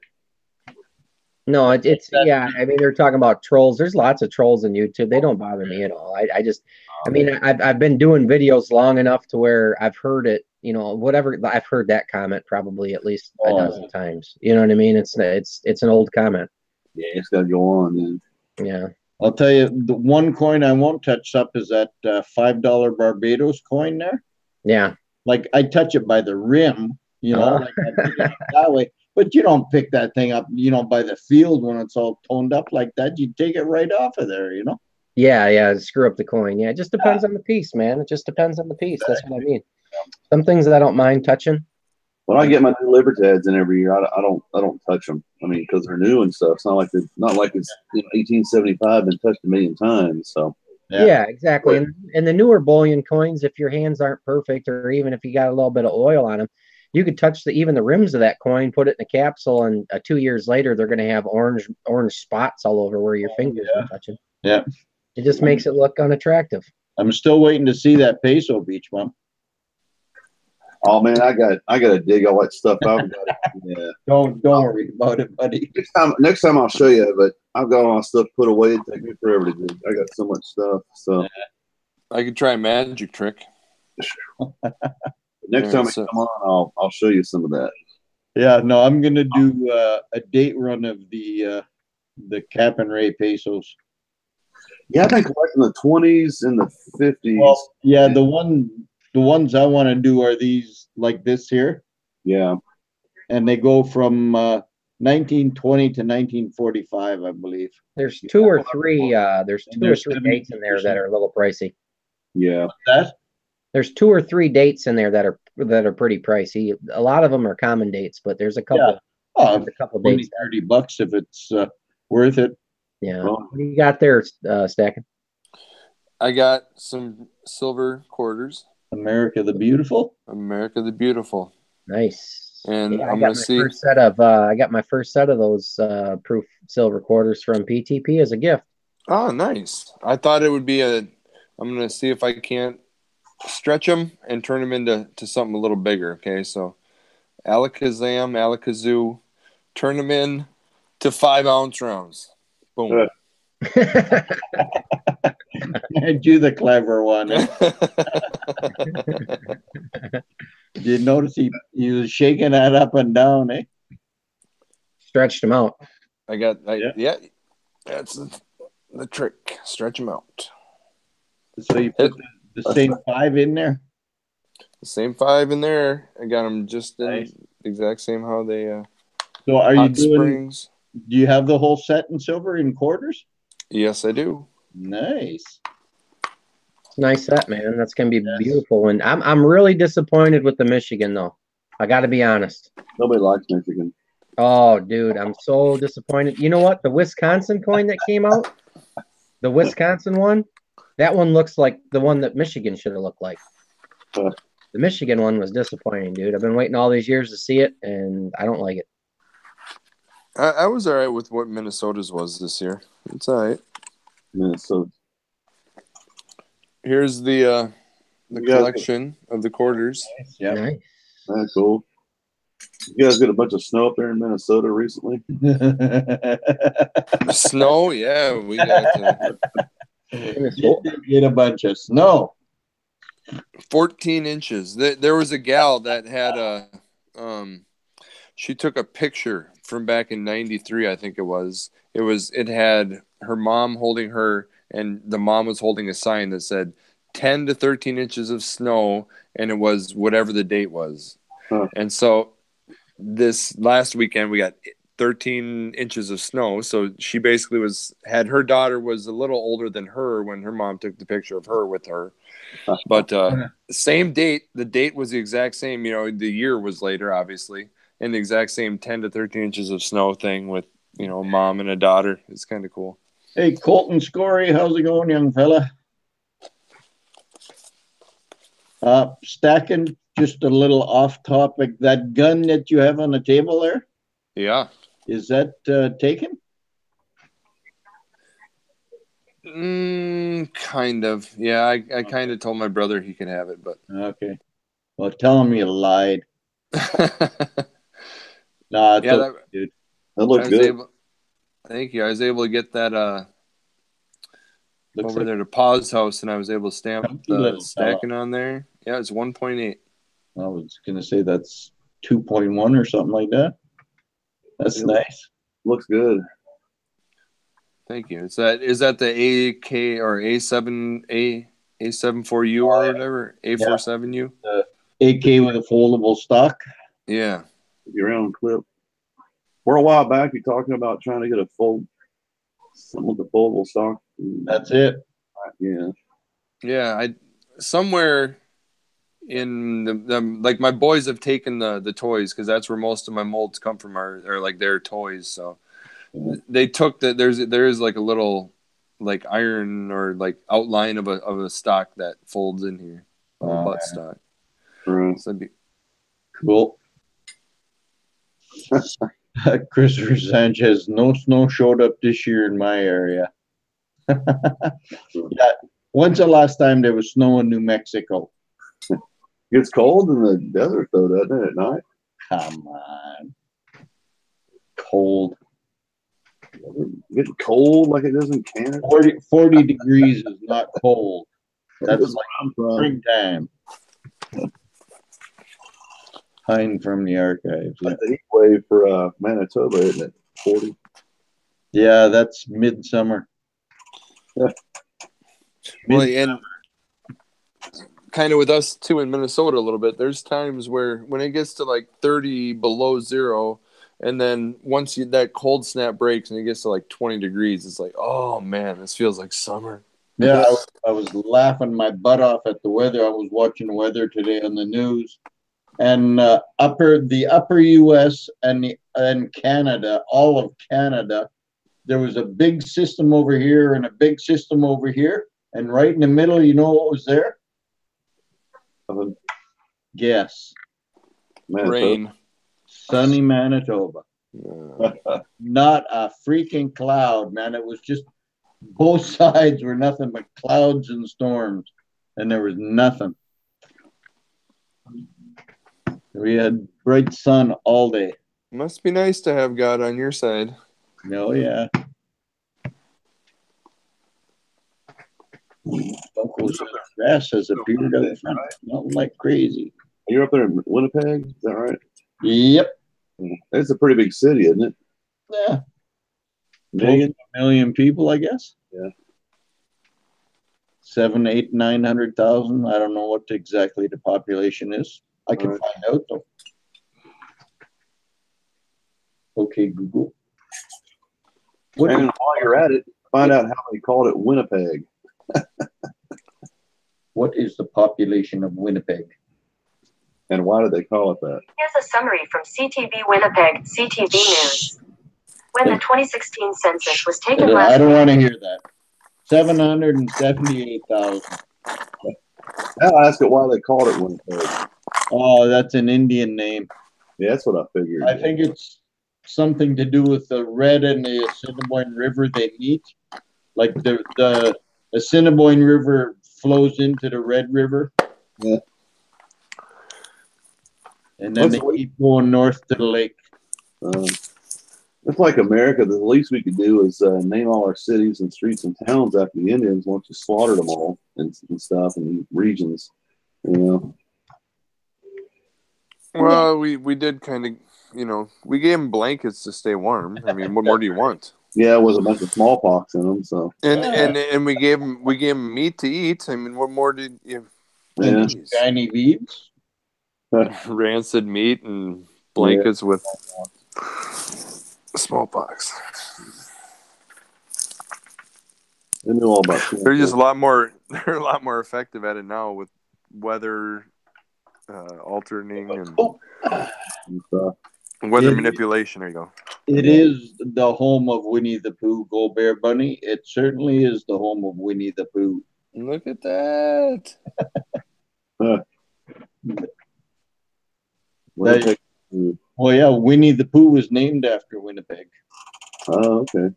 No, it's yeah. I mean, they're talking about trolls. There's lots of trolls on YouTube. They don't bother me at all. I mean, I've been doing videos long enough to where I've heard it. Whatever. I've heard that comment probably at least a dozen times. You know what I mean? It's an old comment. Yeah, it's got to go on. Then. Yeah. I'll tell you, the one coin I won't touch up is that $5 Barbados coin there. Yeah. Like I touch it by the rim, like I pick it up that way. But you don't pick that thing up, by the field when it's all toned up like that. You take it right off of there, Yeah. Screw up the coin. Yeah, it just depends on the piece, man. It just depends on the piece. That's what I mean. Some things I don't mind touching. When I get my new Libertads in every year, I don't touch them. I mean, because they're new and stuff. It's not like it's 1875 been touched a million times. So yeah exactly. And the newer bullion coins, if your hands aren't perfect, or even if you got a little bit of oil on them, you could touch even the rims of that coin, put it in a capsule, and 2 years later they're going to have orange spots all over where your fingers are touching. Yeah, it just makes it look unattractive. I'm still waiting to see that peso, Beach Mom. Oh man, I gotta dig all that stuff out. Yeah. Don't worry about it, buddy. Next time I'll show you. But I've got all my stuff put away. It takes me forever to dig. I got so much stuff. So I could try a magic trick. next time I come on, I'll show you some of that. Yeah, no, I'm gonna do a date run of the Cap and Ray pesos. Yeah, I've been collecting the 20s and the 50s. Well, yeah, the ones I want to do are these like this here. Yeah. And they go from 1920 to 1945, I believe. There's two or three dates in there that are a little pricey. Yeah. There's 2 or 3 dates in there that are pretty pricey. A lot of them are common dates, but there's a couple. Yeah. Oh, a couple $20, dates. $30 if it's worth it. Yeah. What do you got there, Stacking? I got some silver quarters. America the Beautiful. America the Beautiful. Nice. And yeah, I'm gonna see. I got my first set of those proof silver quarters from PTP as a gift. Oh, nice. I thought it would be I'm gonna see if I can't stretch them and turn them into something a little bigger. Okay, so Alakazam, Alakazoo, turn them in to 5-ounce rounds. Boom. Do the clever one. Did you notice he was shaking that up and down, eh? Stretched them out. Yeah, that's the trick. Stretch them out. So you put the same 5 in there? The same 5 in there. I got them just in the exact same how they. So are you doing? Springs. Do you have the whole set in silver in quarters? Yes, I do. Nice. Nice set, man. That's gonna be beautiful. And I'm really disappointed with the Michigan though. I got to be honest. Nobody likes Michigan. Oh, dude, I'm so disappointed. You know what? The Wisconsin coin that came out, the Wisconsin one, that one looks like the one that Michigan should have looked like. The Michigan one was disappointing, dude. I've been waiting all these years to see it, and I don't like it. I was all right with what Minnesota's was this year. It's all right. Minnesota. Here's the collection of the quarters. Yeah, nice. That's cool. You guys get a bunch of snow up there in Minnesota recently? Snow, yeah, we got get a bunch of snow. 14 inches. There was a gal that had she took a picture from back in '93, I think it was. It had her mom holding her, and the mom was holding a sign that said 10 to 13 inches of snow, and it was whatever the date was. Huh. And so this last weekend we got 13 inches of snow. So she basically had her daughter was a little older than her when her mom took the picture of her with her. But same date, the date was the exact same, the year was later, obviously, and the exact same 10 to 13 inches of snow thing with, a mom and a daughter. It's kind of cool. Hey, Colton Scory, how's it going, young fella? Stacking, just a little off topic. That gun that you have on the table there? Yeah. Is that taken? Kind of. Yeah, I kind of told my brother he could have it, but. Okay. Well, tell him you lied. Nah, it's okay, dude. That looks good. Thank you. I was able to get that Looks over like there to Pa's house, and I was able to stamp chunky the little stacking on there. Yeah, it's 1.8. I was going to say that's 2.1 or something like that. That's nice. Looks good. Thank you. Is that the AK or A74U or whatever? A47U? The AK with a foldable stock. Yeah. Your own clip. For a while back, you're talking about trying to get some of the foldable stock. That's it. Yeah. Yeah, somewhere in the like my boys have taken the toys because that's where most of my molds come from are like their toys. So they took there is like a little like iron or like outline of a stock that folds in here, butt stock. Right. So that'd be cool. Christopher Sanchez, no snow showed up this year in my area. Yeah. When's the last time there was snow in New Mexico? Gets cold in the desert though, doesn't it, at night? Come on. Cold. Getting cold like it does in Canada. 40 degrees is not cold. That's That's like I'm from. springtime. Hein from the archives. Yeah. Like the heat wave for Manitoba, isn't it? 40. Yeah, that's midsummer. Well, and kind of with us too in Minnesota a little bit, there's times where when it gets to like 30 below zero, and then once that cold snap breaks and it gets to like 20 degrees, it's like, oh man, this feels like summer. Yeah, I was laughing my butt off at the weather. I was watching weather today on the news, and the upper U.S. and Canada, all of Canada, there was a big system over here and a big system over here, and right in the middle, you know what was there? Guess. Manitoba. Rain. Sunny Manitoba. Not a freaking cloud, man. It was just both sides were nothing but clouds and storms, and there was nothing. We had bright sun all day. Must be nice to have God on your side. Oh, yeah. Uncle Grass has appeared up front, not like crazy. You're up there in Winnipeg, is that right? Yep. It's a pretty big city, isn't it? Yeah. Million people, I guess. Yeah. 7, 8, 900,000. I don't know what exactly the population is. I can find out though. Okay, Google. And while you're at it, find out how they called it Winnipeg. What is the population of Winnipeg? And why did they call it that? Here's a summary from CTV Winnipeg, CTV News. When the 2016 census was taken last... I don't want to hear that. 778,000. I'll ask it why they called it Winnipeg. Oh, that's an Indian name. Yeah, that's what I figured. I think it's something to do with the Red and the Assiniboine River they meet. Like the Assiniboine River flows into the Red River. Yeah. And then they keep going north to the lake. It's like America. The least we could do is name all our cities and streets and towns after the Indians once you slaughtered them all and stuff and regions, you know. Well, we did kind of, you know, we gave them blankets to stay warm. I mean, what more do you want? Yeah, with a bunch of smallpox in them. So and we gave them meat to eat. I mean, what more did you? Yeah. Shiny beads, rancid meat and blankets with smallpox. They knew all about it. They're just a lot more. They're a lot more effective at it now with weather alternating and weather manipulation. There you go. It is the home of Winnie the Pooh, Go Bear Bunny. It certainly is the home of Winnie the Pooh. Look at that. Well, yeah, Winnie the Pooh was named after Winnipeg. Oh, okay.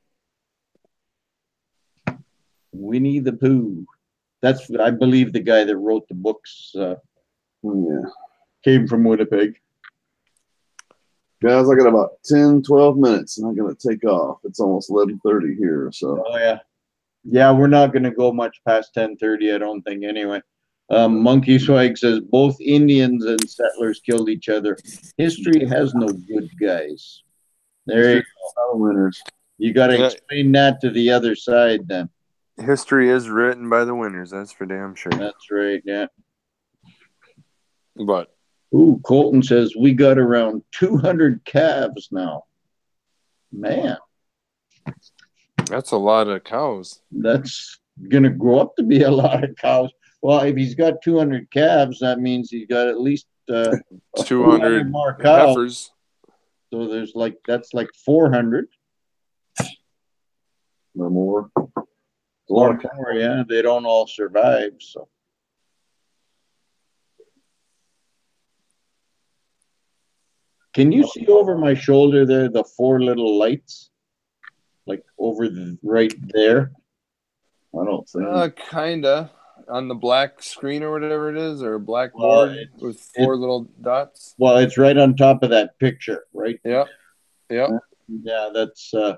Winnie the Pooh. That's, I believe, the guy that wrote the books came from Winnipeg. Guys, I got about 10, 12 minutes, and I'm going to take off. It's almost 11:30 here, so. Oh, yeah. Yeah, we're not going to go much past 10:30, I don't think, anyway. Monkey Swag says, both Indians and settlers killed each other. History has no good guys. There you go. Winners. You got to explain that to the other side, then. History is written by the winners. That's for damn sure. That's right, yeah. But ooh, Colton says we got around 200 calves now. Man, that's a lot of cows. That's gonna grow up to be a lot of cows. Well, if he's got 200 calves, that means he's got at least 200 more cows. Heifers. So there's that's like 400. No more. A lot more, yeah. They don't all survive, so. Can you see over my shoulder there the 4 little lights? Like over right there? I don't think. Kinda. on the black screen or whatever it is, or a black Well, board with four little dots? Well, it's right on top of that picture, right? Yep. Yep. Yeah, that's a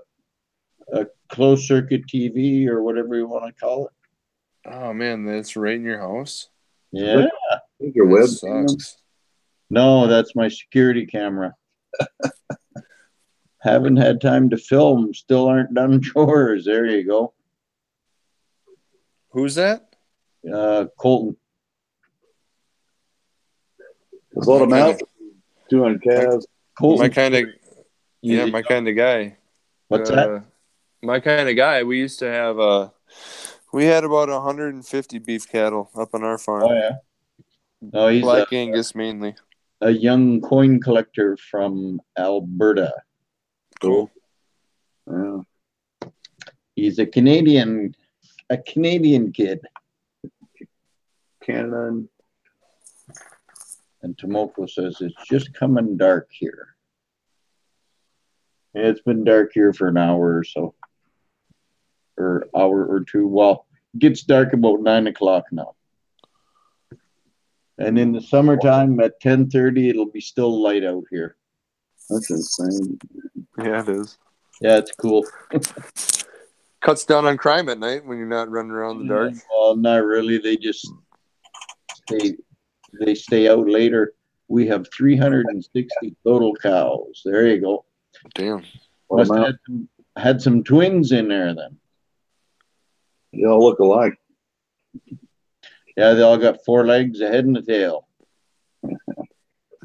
closed circuit TV or whatever you want to call it. Oh man, that's right in your house. Yeah. I think your That webcam. sucks. No, that's my security camera. Haven't had time to film. Still aren't done chores. There you go. Who's that? Colton. There's a lot of mouths. 200 calves. Colton. My kind of, yeah, my kind of guy. What's that? My kind of guy. We used to have we had about 150 beef cattle up on our farm. Oh yeah. No, he's Black Angus mainly. a young coin collector from Alberta. Cool. Yeah. He's a Canadian kid. Canada. And Tomoko says it's just coming dark here. Yeah, it's been dark here for an hour or so, or hour or two. Well, it gets dark about 9 o'clock now. And in the summertime at 10:30, it'll be still light out here. That's insane. Yeah, it is. Yeah, it's cool. Cuts down on crime at night when you're not running around in the dark. Well, not really. They just stay out later. We have 360 total cows. There you go. Damn. Must have had some twins in there then. They all look alike. Yeah, they all got 4 legs, a head, and a tail.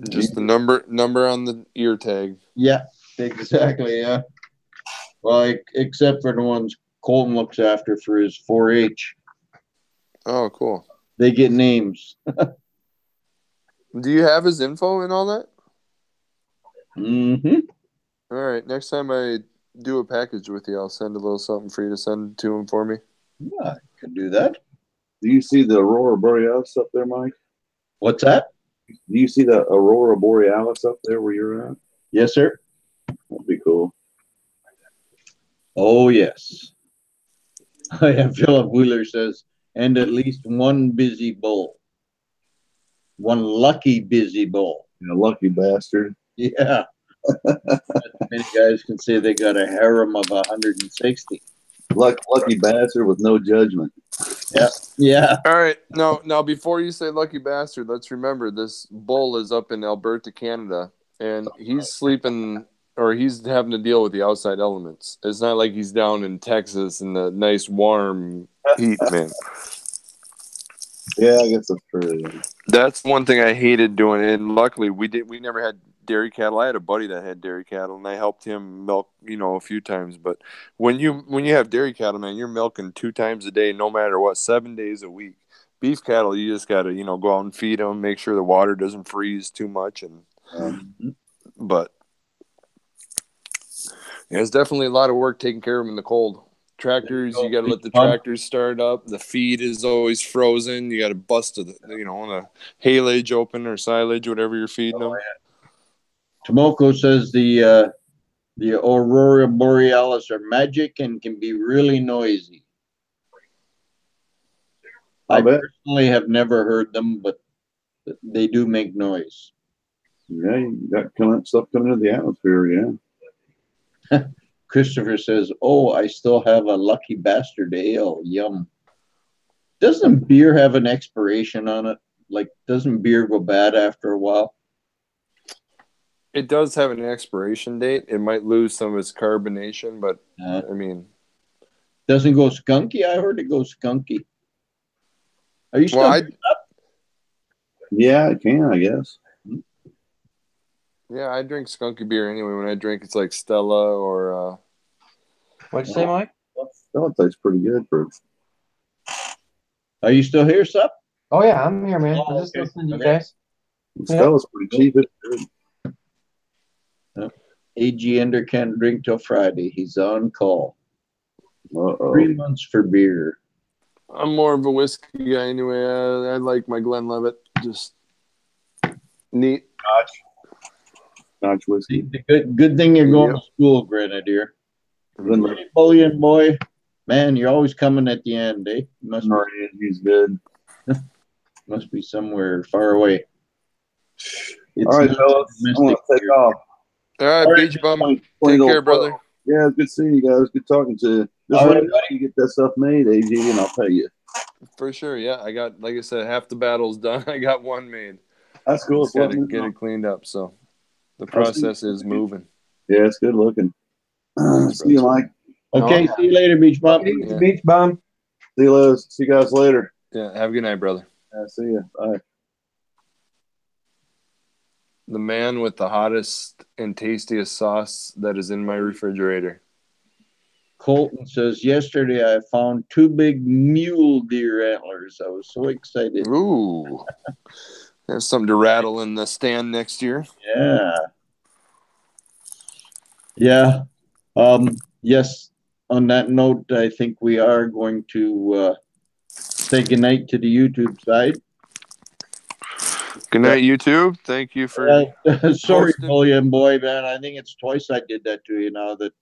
Just the number on the ear tag. Yeah, exactly. Yeah. Well, except for the ones Colton looks after for his 4-H. Oh, cool. They get names. Do you have his info and all that? Mm-hmm. All right. Next time I do a package with you, I'll send a little something for you to send to him for me. Yeah, I could do that. Do you see the Aurora Borealis up there, Mike? What's that? Do you see the Aurora Borealis up there where you're at? Yes, sir. That'd be cool. Oh, yes. Yeah, Philip Wheeler says, and at least one busy bull. One lucky busy bull. You know, lucky bastard. Yeah. Many guys can say they got a harem of 160. Lucky bastard with no judgment. Yeah. Yeah. All right. Now, before you say lucky bastard, let's remember this bull is up in Alberta, Canada, and he's sleeping or he's having to deal with the outside elements. It's not like he's down in Texas in the nice warm heat, man. Yeah, I guess that's true. That's one thing I hated doing. And luckily, we never had dairy cattle. I had a buddy that had dairy cattle, and I helped him milk, a few times. But when you have dairy cattle, man, you're milking 2 times a day, no matter what, 7 days a week. Beef cattle, you just got to, go out and feed them, make sure the water doesn't freeze too much. But yeah, it's definitely a lot of work taking care of them in the cold. Tractors, you got to let the tractors start up. The feed is always frozen. You got to bust the haylage open or silage, whatever you're feeding them. Tomoko says the Aurora Borealis are magic and can be really noisy. I personally have never heard them, but they do make noise. Yeah, you got stuff coming into the atmosphere, yeah. Christopher says, "Oh, I still have a Lucky Bastard ale. Yum." Doesn't beer have an expiration on it? Like, doesn't beer go bad after a while? It does have an expiration date. It might lose some of its carbonation, but doesn't go skunky. I heard it goes skunky. Are you still up? Yeah, it can, I guess. Yeah, I drink skunky beer anyway. When I drink, it's like Stella or. What'd you say, Mike? Stella tastes pretty good for. Are you still here, Sup? Oh yeah, I'm here, man. Oh, I'm just okay. listening to you guys. Stella's pretty cheap. It's good. A.G. Ender can't drink till Friday. He's on call. Uh-oh. 3 months for beer. I'm more of a whiskey guy anyway. I like my Glenlivet. Just neat. Scotch whiskey. The good thing you're going to school, Grenadier. Bullion boy, man, you're always coming at the end, eh? He's good. Must be somewhere far away. It's All right, not fellas. I'm going domestic to take here. off. All right, All right, Beach Bum. 20, Take care, 12. brother. Yeah, it's good seeing you guys. Good talking to you. Just All let right, me know when you get that stuff made, AG, and I'll pay you. For sure. Yeah, I got, like I said, half the battle's done. I got one made. That's cool. Just got to get it cleaned up. So the process is moving. Yeah, it's good looking. Thanks, See you, brother. Mike. Okay, see you later, Beach Bum. Yeah. Beach Bum. See you, Liz. See you guys later. Yeah, have a good night, brother. See you. Bye. The man with the hottest and tastiest sauce that is in my refrigerator. Colton says, yesterday I found 2 big mule deer antlers. I was so excited. Ooh. Have something to rattle in the stand next year. Yeah. Yeah. Yes. On that note, I think we are going to say goodnight to the YouTube side. Good night, YouTube. Thank you for sorry, hosting. William boy, man. I think it's twice I did that to you now that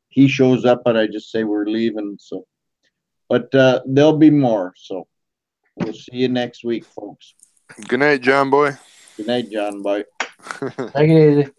he shows up and I just say we're leaving. So, but there'll be more. So we'll see you next week, folks. Good night, John boy. Good night, John. Bye. Take it easy.